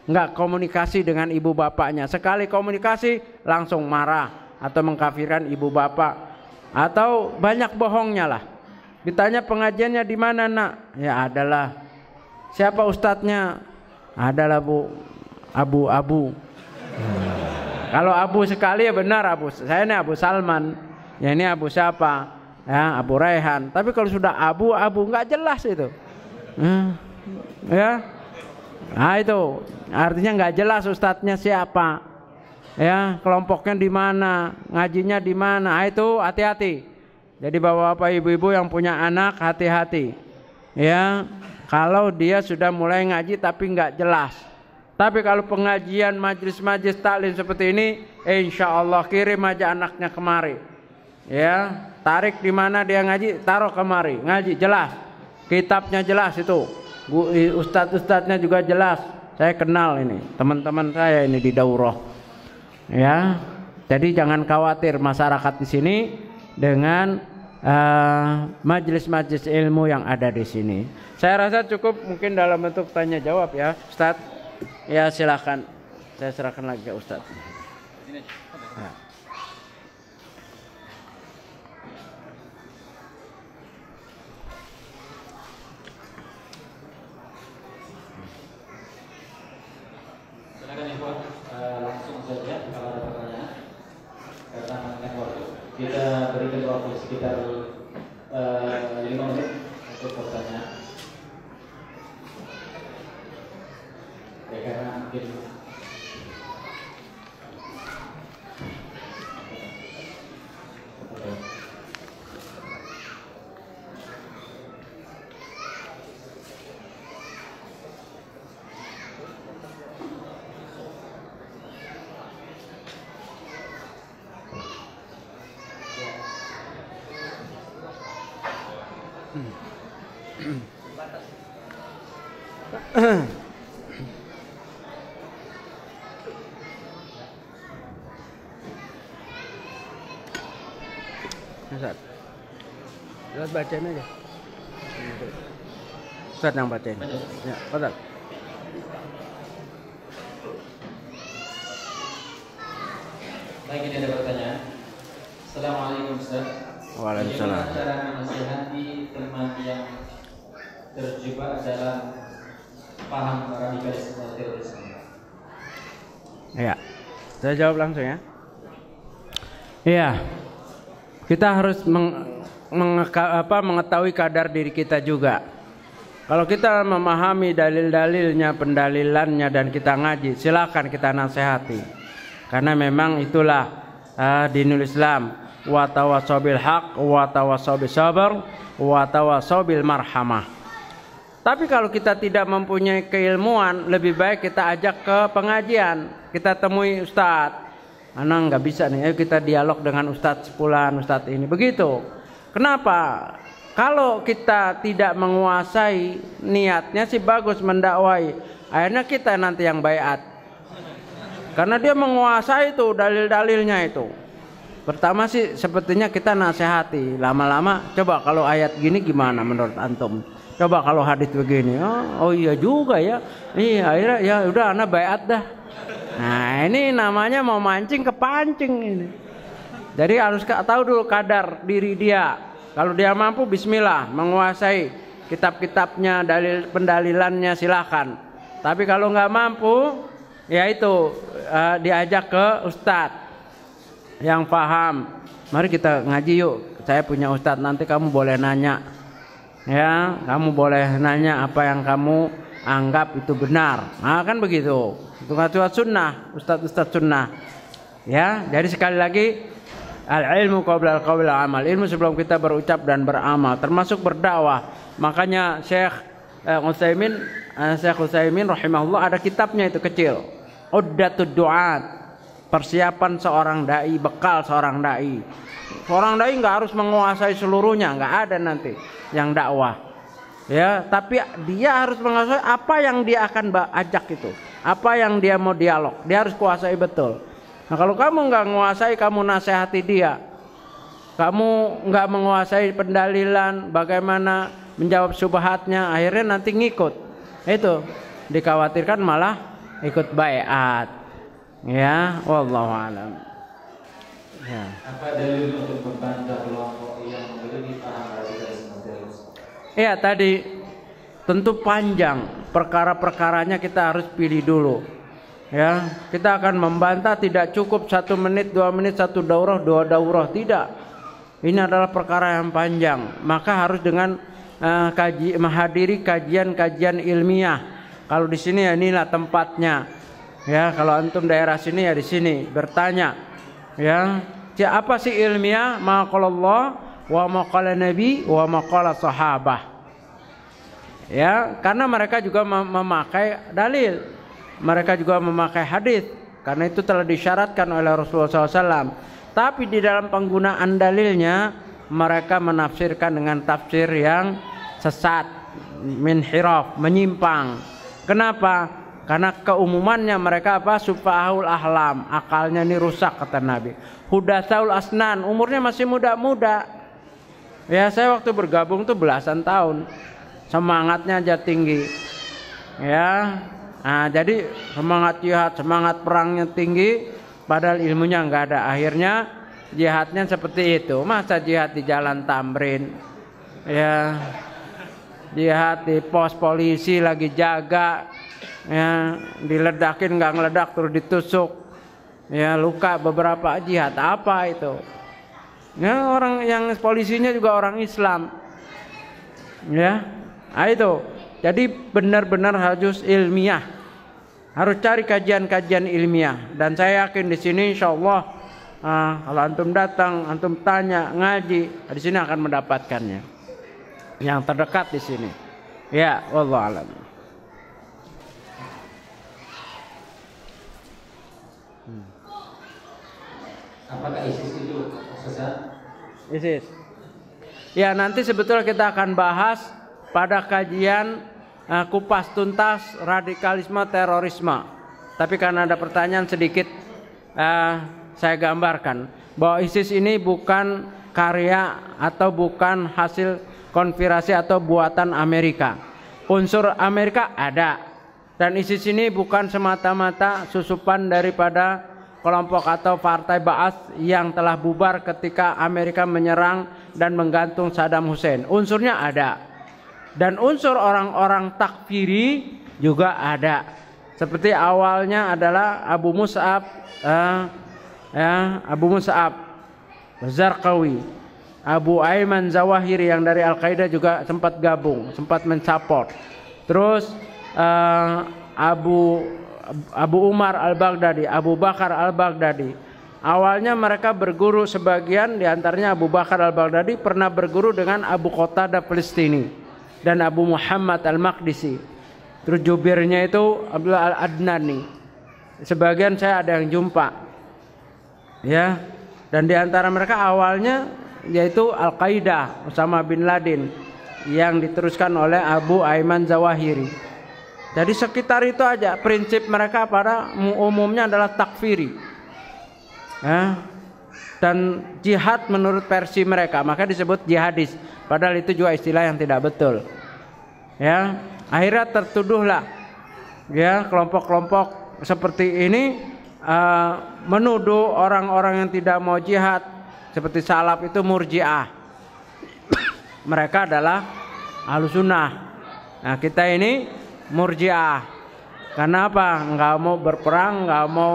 Enggak komunikasi dengan ibu bapaknya. Sekali komunikasi langsung marah atau mengkafirkan ibu bapak atau banyak bohongnya lah. Ditanya pengajiannya di mana nak? Ya adalah. Siapa ustadznya? Adalah Bu Abu. Kalau Abu sekali ya benar Abu. Saya ini Abu Salman. Ya ini Abu siapa? Ya Abu Raihan. Tapi kalau sudah Abu nggak jelas itu. Ya. Nah itu artinya nggak jelas ustadznya siapa. Ya kelompoknya di mana? Ngajinya di mana? Nah, itu hati-hati. Jadi bapak-bapak ibu-ibu yang punya anak hati-hati. Ya, kalau dia sudah mulai ngaji tapi nggak jelas. Tapi kalau pengajian majlis-majlis taklim seperti ini, insya Allah kirim aja anaknya kemari. Ya, tarik di mana dia ngaji, taruh kemari, ngaji jelas. Kitabnya jelas itu. Ustadz-ustadznya juga jelas. Saya kenal ini, teman-teman saya ini di daurah. Ya, jadi jangan khawatir masyarakat di sini dengan majelis-majelis ilmu yang ada di sini. Saya rasa cukup mungkin dalam bentuk tanya jawab ya, Ustadz. Ya silakan. Saya serahkan lagi ke Ustadz. berikan waktu sekitar 5 menit untuk pertanyaan. Ya, karena mungkin Ustaz, Ustaz bacain aja. Ustaz yang bacain. Ya, Ustaz. baik, ini ada pertanyaan. Assalamualaikum Ustaz. Waalaikumsalam. Bagaimana cara menasihati teman yang terjebak dalam paham radikalisme terorisme? Ya, saya jawab langsung ya. Iya, kita harus mengetahui kadar diri kita juga. Kalau kita memahami dalil-dalilnya, pendalilannya, dan kita ngaji, silakan kita nasihati. Karena memang itulah dinul Islam. Wa tawassaw bil haq, wa tawassaw bis sabr, wa tawassaw bil marhamah. Tapi kalau kita tidak mempunyai keilmuan, lebih baik kita ajak ke pengajian. Kita temui ustadz. Anak nggak bisa nih, ayo kita dialog dengan ustadz sepulan, ustadz ini. Begitu. Kenapa? Kalau kita tidak menguasai, niatnya sih bagus mendakwai. Akhirnya kita nanti yang baiat. Karena dia menguasai itu dalil-dalilnya itu. Pertama sih sepertinya kita nasihati. Lama-lama coba kalau ayat gini gimana menurut antum? Coba kalau hadis begini. Oh iya juga ya. Iya, akhirnya ya udah anak baiat dah. Nah, ini namanya mau mancing kepancing ini. Jadi harus tahu dulu kadar diri dia. Kalau dia mampu bismillah menguasai kitab-kitabnya, dalil pendalilannya silakan. Tapi kalau nggak mampu, ya itu diajak ke ustadz yang paham. Mari kita ngaji yuk. Saya punya ustadz, nanti kamu boleh nanya. Ya, kamu boleh nanya apa yang kamu anggap itu benar. Nah, kan begitu. Itu ngatur sunnah, ustadz sunnah. Ya, jadi sekali lagi al-ilmu qabla al-qawl amal. Ilmu sebelum kita berucap dan beramal, termasuk berdakwah. Makanya Syekh Utsaimin rahimahullah ada kitabnya itu kecil. Uddatud Du'at. Persiapan seorang dai, bekal seorang dai. Seorang dai nggak harus menguasai seluruhnya, nggak ada nanti yang dakwah. Ya, tapi dia harus menguasai apa yang dia akan ajak itu, apa yang dia mau dialog, dia harus kuasai betul. Nah, kalau kamu nggak menguasai, kamu nasihati dia, kamu nggak menguasai pendalilan, bagaimana menjawab syubhatnya, akhirnya nanti ngikut. Itu dikhawatirkan malah ikut baiat. Ya, wallahu alam. Ya. Apa dalil untuk membantah kelompok yang memiliki paham radikalisme terorisme? Ya, tadi tentu panjang perkara-perkaranya, kita harus pilih dulu. Ya, kita akan membantah tidak cukup 1 menit, 2 menit, 1 daurah, 2 daurah, tidak. Ini adalah perkara yang panjang, maka harus dengan menghadiri kajian-kajian ilmiah. Kalau di sini ya inilah tempatnya. Ya, kalau antum daerah sini ya di sini bertanya. Ya, apa sih ilmiah? Ma qala Allah wa ma qala Nabi wa ma qala sahabah. Ya, karena mereka juga memakai dalil. Mereka juga memakai hadis. Karena itu telah disyaratkan oleh Rasulullah SAW. Tapi di dalam penggunaan dalilnya mereka menafsirkan dengan tafsir yang sesat, minhiraf, menyimpang. Kenapa? Karena keumumannya mereka apa? Sufahul ahlam, akalnya ini rusak kata Nabi. Hudatsaul asnan, umurnya masih muda-muda. Ya, saya waktu bergabung tuh belasan tahun. Semangatnya aja tinggi. Ya. Nah, jadi semangat jihad, semangat perangnya tinggi, padahal ilmunya enggak ada. Akhirnya jihadnya seperti itu. Masa jihad di jalan Tamrin? Ya. Jihad di pos polisi lagi jaga. Ya, diledakin nggak ngeledak terus ditusuk, ya luka beberapa, jihad apa itu? Ya, orang yang polisinya juga orang Islam. Ya. Nah, itu. Jadi benar-benar harus ilmiah. Harus cari kajian-kajian ilmiah. Dan saya yakin di sini insyaallah kalau antum datang, antum tanya, ngaji, di sini akan mendapatkannya. Yang terdekat di sini. Ya, wallahu a'lam. Apakah ISIS itu sesat? ISIS. Ya, nanti sebetulnya kita akan bahas pada kajian kupas tuntas radikalisme terorisme. Tapi karena ada pertanyaan sedikit saya gambarkan bahwa ISIS ini bukan karya atau bukan hasil konspirasi atau buatan Amerika. Unsur Amerika ada. Dan ISIS ini bukan semata-mata susupan daripada kelompok atau partai Ba'ath yang telah bubar ketika Amerika menyerang dan menggantung Saddam Hussein. Unsurnya ada. Dan unsur orang-orang takfiri juga ada. Seperti awalnya adalah Abu Mus'ab Zarqawi, Abu Ayman Zawahiri yang dari Al-Qaeda juga sempat gabung, sempat mensupport. Terus Abu Umar Al-Baghdadi, Abu Bakar Al-Baghdadi. Awalnya mereka berguru, sebagian diantaranya Abu Bakar Al-Baghdadi pernah berguru dengan Abu Qatadah Palestini dan Abu Muhammad Al-Maqdisi. Terus jubirnya itu Abdullah Al-Adnani. Sebagian saya ada yang jumpa. Ya. Dan diantara mereka awalnya yaitu Al-Qaeda, Osama bin Laden, yang diteruskan oleh Abu Ayman Zawahiri. Jadi sekitar itu aja. Prinsip mereka pada umumnya adalah takfiri. Dan jihad menurut versi mereka, maka disebut jihadis. Padahal itu juga istilah yang tidak betul. Ya, akhirnya tertuduhlah ya kelompok-kelompok seperti ini menuduh orang-orang yang tidak mau jihad seperti salaf itu murji'ah. Mereka adalah Ahlussunnah. Nah, kita ini murji'ah. Karena apa? Enggak mau berperang, enggak mau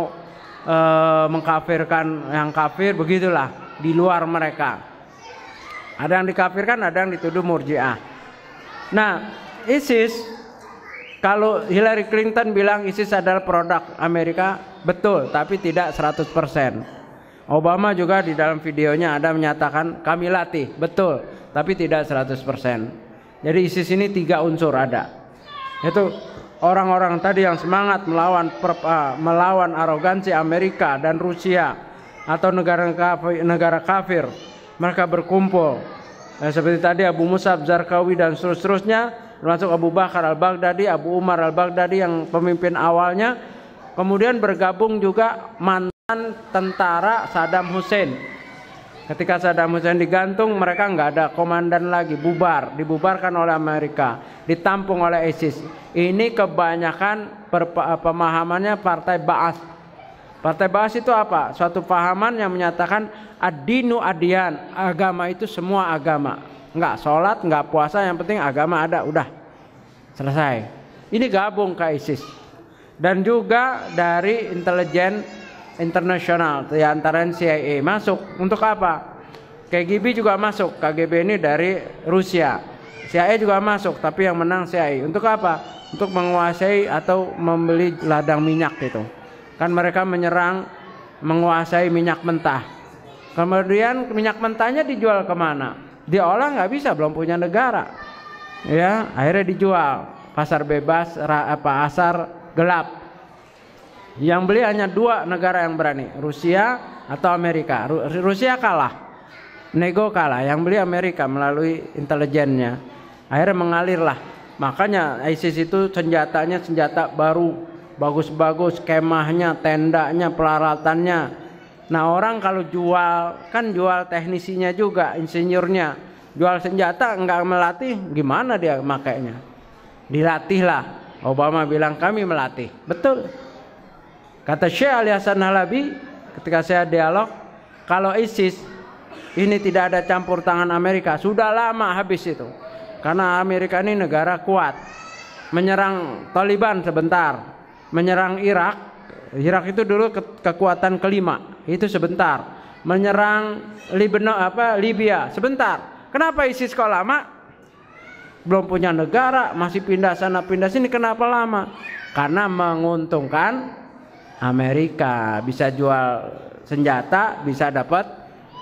mengkafirkan yang kafir, begitulah di luar mereka. Ada yang dikafirkan, ada yang dituduh murji'ah. Nah, ISIS, kalau Hillary Clinton bilang ISIS adalah produk Amerika, betul, tapi tidak 100%. Obama juga di dalam videonya ada menyatakan kami latih, betul, tapi tidak 100%. Jadi ISIS ini 3 unsur ada. Itu orang-orang tadi yang semangat melawan arogansi Amerika dan Rusia atau negara kafir, mereka berkumpul. Seperti tadi Abu Mus'ab Zarqawi dan seterusnya, termasuk Abu Bakar Al-Baghdadi, Abu Umar Al-Baghdadi yang pemimpin awalnya. Kemudian bergabung juga mantan tentara Saddam Hussein. Ketika Saddam Hussein digantung, mereka nggak ada komandan lagi, dibubarkan oleh Amerika, ditampung oleh ISIS. Ini kebanyakan pemahamannya partai Ba'ath. Partai Ba'ath itu apa? Suatu pahaman yang menyatakan ad-dinu adyan, agama itu semua agama. Enggak sholat, enggak puasa, yang penting agama ada, udah selesai. Ini gabung ke ISIS. Dan juga dari intelijen internasional, diantaranya CIA masuk. Untuk apa? KGB juga masuk. KGB ini dari Rusia. CIA juga masuk, tapi yang menang CIA. Untuk apa? Untuk menguasai atau membeli ladang minyak itu. Kan mereka menyerang, menguasai minyak mentah. Kemudian minyak mentahnya dijual kemana? Diolah nggak bisa, belum punya negara. Ya, akhirnya dijual. Pasar bebas, pasar gelap. Yang beli hanya 2 negara yang berani, Rusia atau Amerika. Rusia kalah, nego kalah. Yang beli Amerika melalui intelijennya. Akhirnya mengalirlah. Makanya ISIS itu senjatanya senjata baru, bagus-bagus, kemahnya, tendanya, peralatannya. Nah, orang kalau jual, kan jual teknisinya juga, insinyurnya. Jual senjata enggak melatih, gimana dia makainya? Dilatihlah. Obama bilang kami melatih. Betul. Kata Syekh Ali Hasan Halabi ketika saya dialog, kalau ISIS ini tidak ada campur tangan Amerika, sudah lama habis itu. Karena Amerika ini negara kuat. Menyerang Taliban sebentar, menyerang Irak itu dulu kekuatan kelima, itu sebentar. menyerang Libya. Sebentar. Kenapa ISIS kok lama? Belum punya negara, masih pindah sana pindah sini, kenapa lama? Karena menguntungkan Amerika, bisa jual senjata, bisa dapat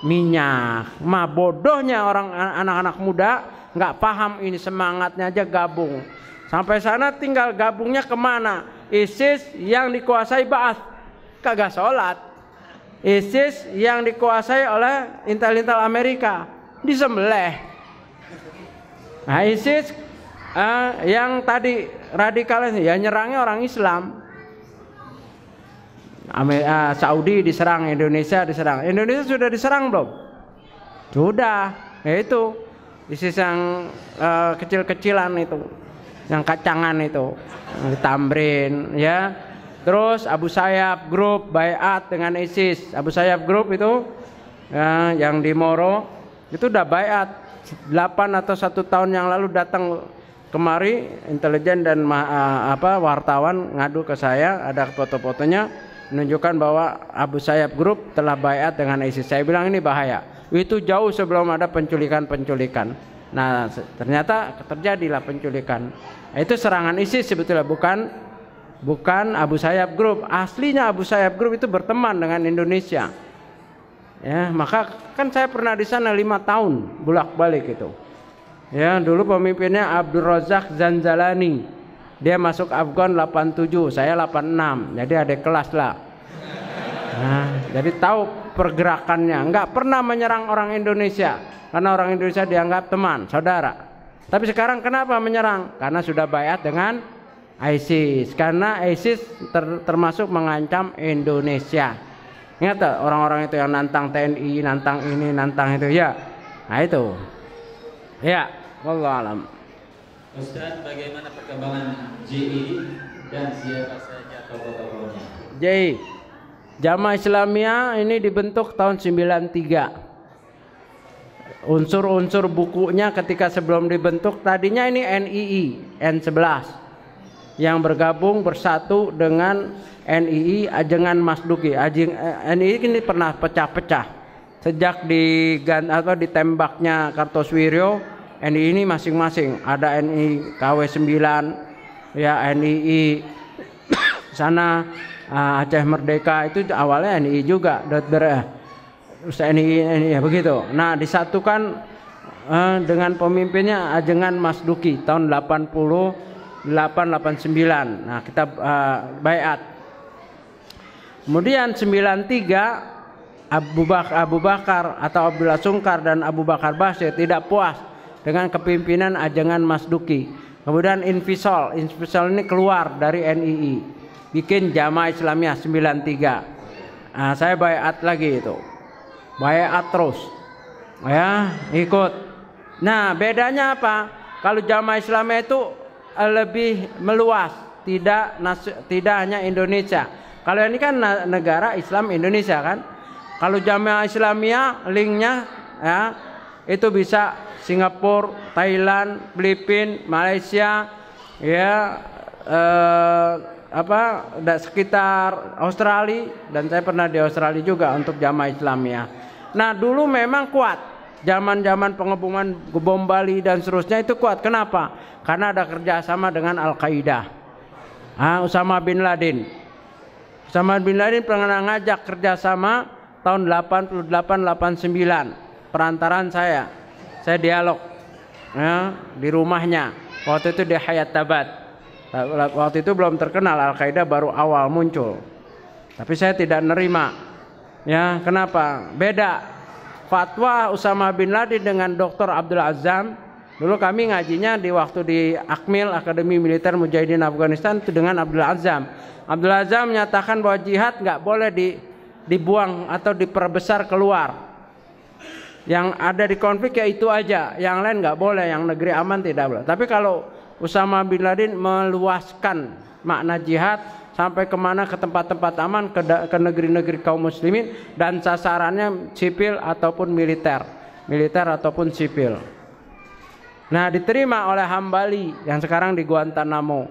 minyak. Bodohnya orang anak-anak muda nggak paham ini, semangatnya aja gabung. Sampai sana tinggal gabungnya kemana? ISIS yang dikuasai Ba'ath, kagak sholat. ISIS yang dikuasai oleh intel-intel Amerika, disembelih. Nah ISIS yang tadi radikal ya nyerangnya orang Islam. Saudi diserang, Indonesia diserang. Indonesia sudah diserang belum? Sudah. Ya itu ISIS yang kecil-kecilan itu, yang kacangan itu, yang di Tamrin, ya. Terus Abu Sayyaf Group baiat dengan ISIS. Abu Sayyaf Group itu ya, yang di Moro itu udah baiat 8 atau 1 tahun yang lalu datang kemari intelijen dan wartawan ngadu ke saya, ada foto-fotonya menunjukkan bahwa Abu Sayyaf Group telah baiat dengan ISIS. Saya bilang ini bahaya. Itu jauh sebelum ada penculikan. Nah, ternyata terjadilah penculikan. Itu serangan ISIS sebetulnya, bukan Abu Sayyaf Group. Aslinya Abu Sayyaf Group itu berteman dengan Indonesia. Ya, maka kan saya pernah di sana 5 tahun bolak-balik itu. Ya, dulu pemimpinnya Abdul Razak Zanjalani. Dia masuk Afgan 87, saya 86. Jadi adik kelas lah. Nah, jadi tahu pergerakannya. Enggak pernah menyerang orang Indonesia karena orang Indonesia dianggap teman, saudara. Tapi sekarang kenapa menyerang? Karena sudah baiat dengan ISIS. Karena ISIS termasuk mengancam Indonesia. Ingat tak orang-orang itu yang nantang TNI, nantang ini, nantang itu ya. Nah itu. Ya, wallahu alam. Ustaz, bagaimana perkembangan JI dan siapa saja tokoh-tokohnya? JI, Jamaah Islamiyah ini dibentuk tahun 93. Unsur-unsur bukunya ketika sebelum dibentuk tadinya ini NII N11 yang bergabung bersatu dengan NII Ajengan Masduki. NII ini pernah pecah-pecah sejak ditembaknya Kartosuwiryo. NII ini masing-masing, ada NII KW 9, ya NII sana Aceh Merdeka itu awalnya NII juga, terus NII ya begitu. Nah disatukan dengan pemimpinnya Ajengan Masduki tahun 88-89. Nah kita baiat. Kemudian 93 Abu Bakar atau Abdullah Sungkar dan Abu Bakar Basir tidak puas dengan kepimpinan Ajengan Masduki. Kemudian Infisol ini keluar dari NII, bikin Jamaah Islamiyah 93. Nah, saya baiat lagi itu, baiat terus, ya ikut. Nah bedanya apa? Kalau Jamaah Islamiyah itu lebih meluas, tidak hanya Indonesia. Kalau ini kan negara Islam Indonesia kan. Kalau Jamaah Islamiyah linknya ya itu bisa Singapura, Thailand, Filipina, Malaysia, ya sekitar Australia, dan saya pernah di Australia juga untuk Jamaah Islamiyah. Nah dulu memang kuat, zaman pengepungan bom Bali dan seterusnya itu kuat. Kenapa? Karena ada kerjasama dengan Al-Qaeda. Usama bin Laden pernah ngajak kerjasama tahun 88-89 perantaran saya dialog ya, di rumahnya waktu itu di Hayat-Tabad. Waktu itu belum terkenal, Al-Qaeda baru awal muncul, tapi saya tidak nerima ya. Kenapa? Beda fatwa Usama bin Laden dengan Dr. Abdul Azzam. Dulu kami ngajinya di waktu di Akmil, Akademi Militer Mujahidin Afghanistan, itu dengan Abdul Azzam. Abdul Azzam menyatakan bahwa jihad nggak boleh dibuang atau diperbesar keluar. Yang ada di konflik ya itu aja, yang lain nggak boleh, yang negeri aman tidak boleh. Tapi kalau Usama bin Laden meluaskan makna jihad sampai kemana, ke tempat-tempat aman, ke negeri-negeri kaum muslimin, dan sasarannya sipil ataupun militer ataupun sipil. Nah diterima oleh Hambali yang sekarang di Guantanamo.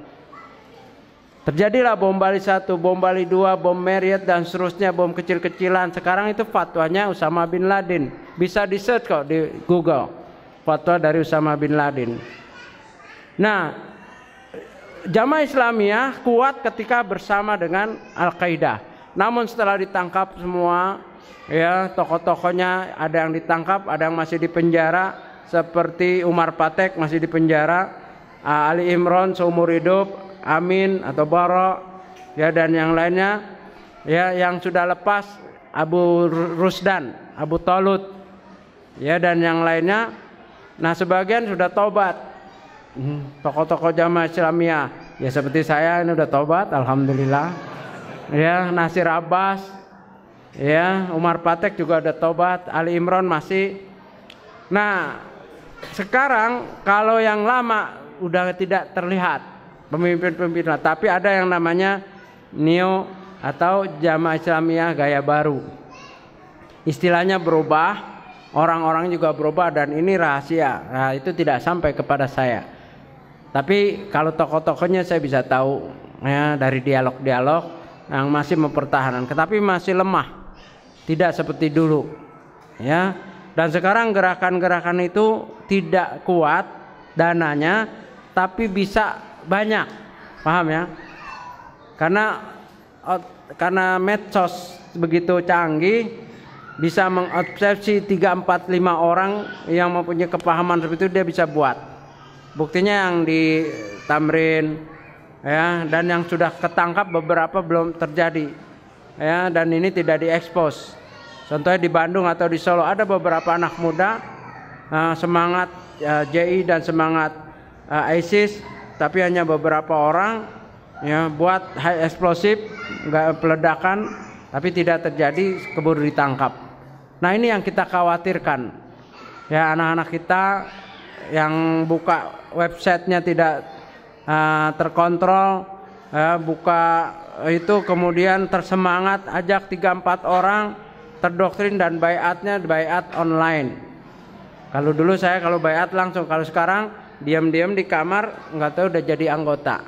Terjadilah bom Bali 1, bom Bali 2, bom Marriott dan seterusnya, bom kecil-kecilan. Sekarang itu fatwanya Usama bin Laden. Bisa di-search kok di Google. Fatwa dari Usama bin Laden. Nah, Jamaah Islamiyah kuat ketika bersama dengan Al-Qaeda. Namun setelah ditangkap semua, ya tokoh-tokohnya ada yang ditangkap, ada yang masih di penjara, seperti Umar Patek masih di penjara, Ali Imran seumur hidup, Amin atau Bara, ya dan yang lainnya, ya yang sudah lepas Abu Rusdan, Abu Talut, ya dan yang lainnya. Nah sebagian sudah tobat. Tokoh-tokoh Jamaah Islamiyah, ya seperti saya ini udah tobat, alhamdulillah. Ya Nasir Abbas, ya Umar Patek juga udah tobat, Ali Imran masih. Nah sekarang kalau yang lama udah tidak terlihat pemimpin-pemimpin, tapi ada yang namanya Neo atau Jamaah Islamiyah gaya baru. Istilahnya berubah, orang-orang juga berubah dan ini rahasia. Nah, itu tidak sampai kepada saya. Tapi kalau tokoh-tokohnya saya bisa tahu ya dari dialog-dialog yang masih mempertahankan, tetapi masih lemah, tidak seperti dulu, ya. Dan sekarang gerakan-gerakan itu tidak kuat dananya, tapi bisa banyak, paham ya? Karena medsos begitu canggih, bisa mengobsesi 3, 4, 5 orang yang mempunyai kepahaman seperti itu dia bisa buat. Buktinya yang di Tamrin, ya, dan yang sudah ketangkap beberapa belum terjadi, ya, dan ini tidak diekspos. Contohnya di Bandung atau di Solo ada beberapa anak muda semangat JI dan semangat ISIS, tapi hanya beberapa orang, ya, buat high explosive, nggak peledakan, tapi tidak terjadi, keburu ditangkap. Nah ini yang kita khawatirkan, ya anak-anak kita yang buka websitenya tidak terkontrol, buka itu kemudian tersemangat ajak 3-4 orang terdoktrin dan baiatnya baiat online. Kalau dulu saya kalau baiat langsung, kalau sekarang diam-diam di kamar nggak tahu udah jadi anggota,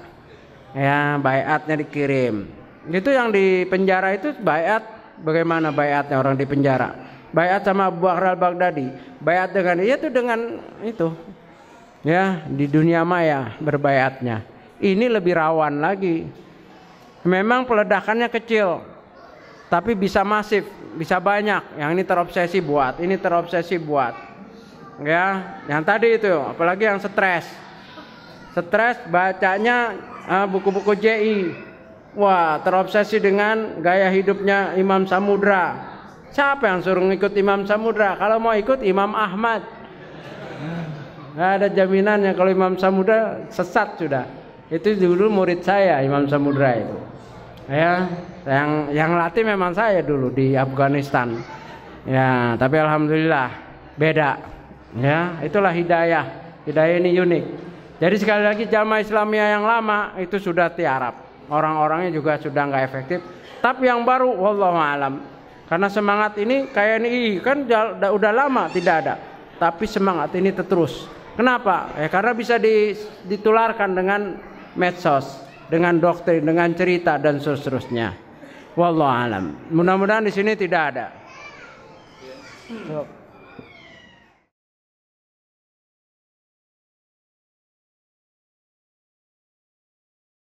ya baiatnya dikirim. Itu yang di penjara itu baiat, bagaimana baiatnya orang di penjara? Baiat sama Abu Bakar al-Baghdadi, baiat dengan itu, ya di dunia maya berbaiatnya. Ini lebih rawan lagi. Memang peledakannya kecil, tapi bisa masif, bisa banyak. Yang ini terobsesi buat, ini terobsesi buat, ya. Yang tadi itu, apalagi yang stres bacanya buku-buku JI, wah terobsesi dengan gaya hidupnya Imam Samudra. Siapa yang suruh ngikut Imam Samudra? Kalau mau ikut Imam Ahmad. Nggak ada jaminannya kalau Imam Samudra sesat sudah. Itu dulu murid saya Imam Samudra itu. Ya, yang latih memang saya dulu di Afghanistan. Ya, tapi alhamdulillah beda. Ya, itulah hidayah. Hidayah ini unik. Jadi sekali lagi Jamaah Islamiyah yang lama itu sudah tiarap. Orang-orangnya juga sudah nggak efektif. Tapi yang baru wallahu alam. Karena semangat ini kayak ini kan udah lama tidak ada, tapi semangat ini terus. Kenapa? Ya karena bisa ditularkan dengan medsos, dengan doktrin, dengan cerita dan seterusnya. Wallahu alam. Mudah-mudahan di sini tidak ada.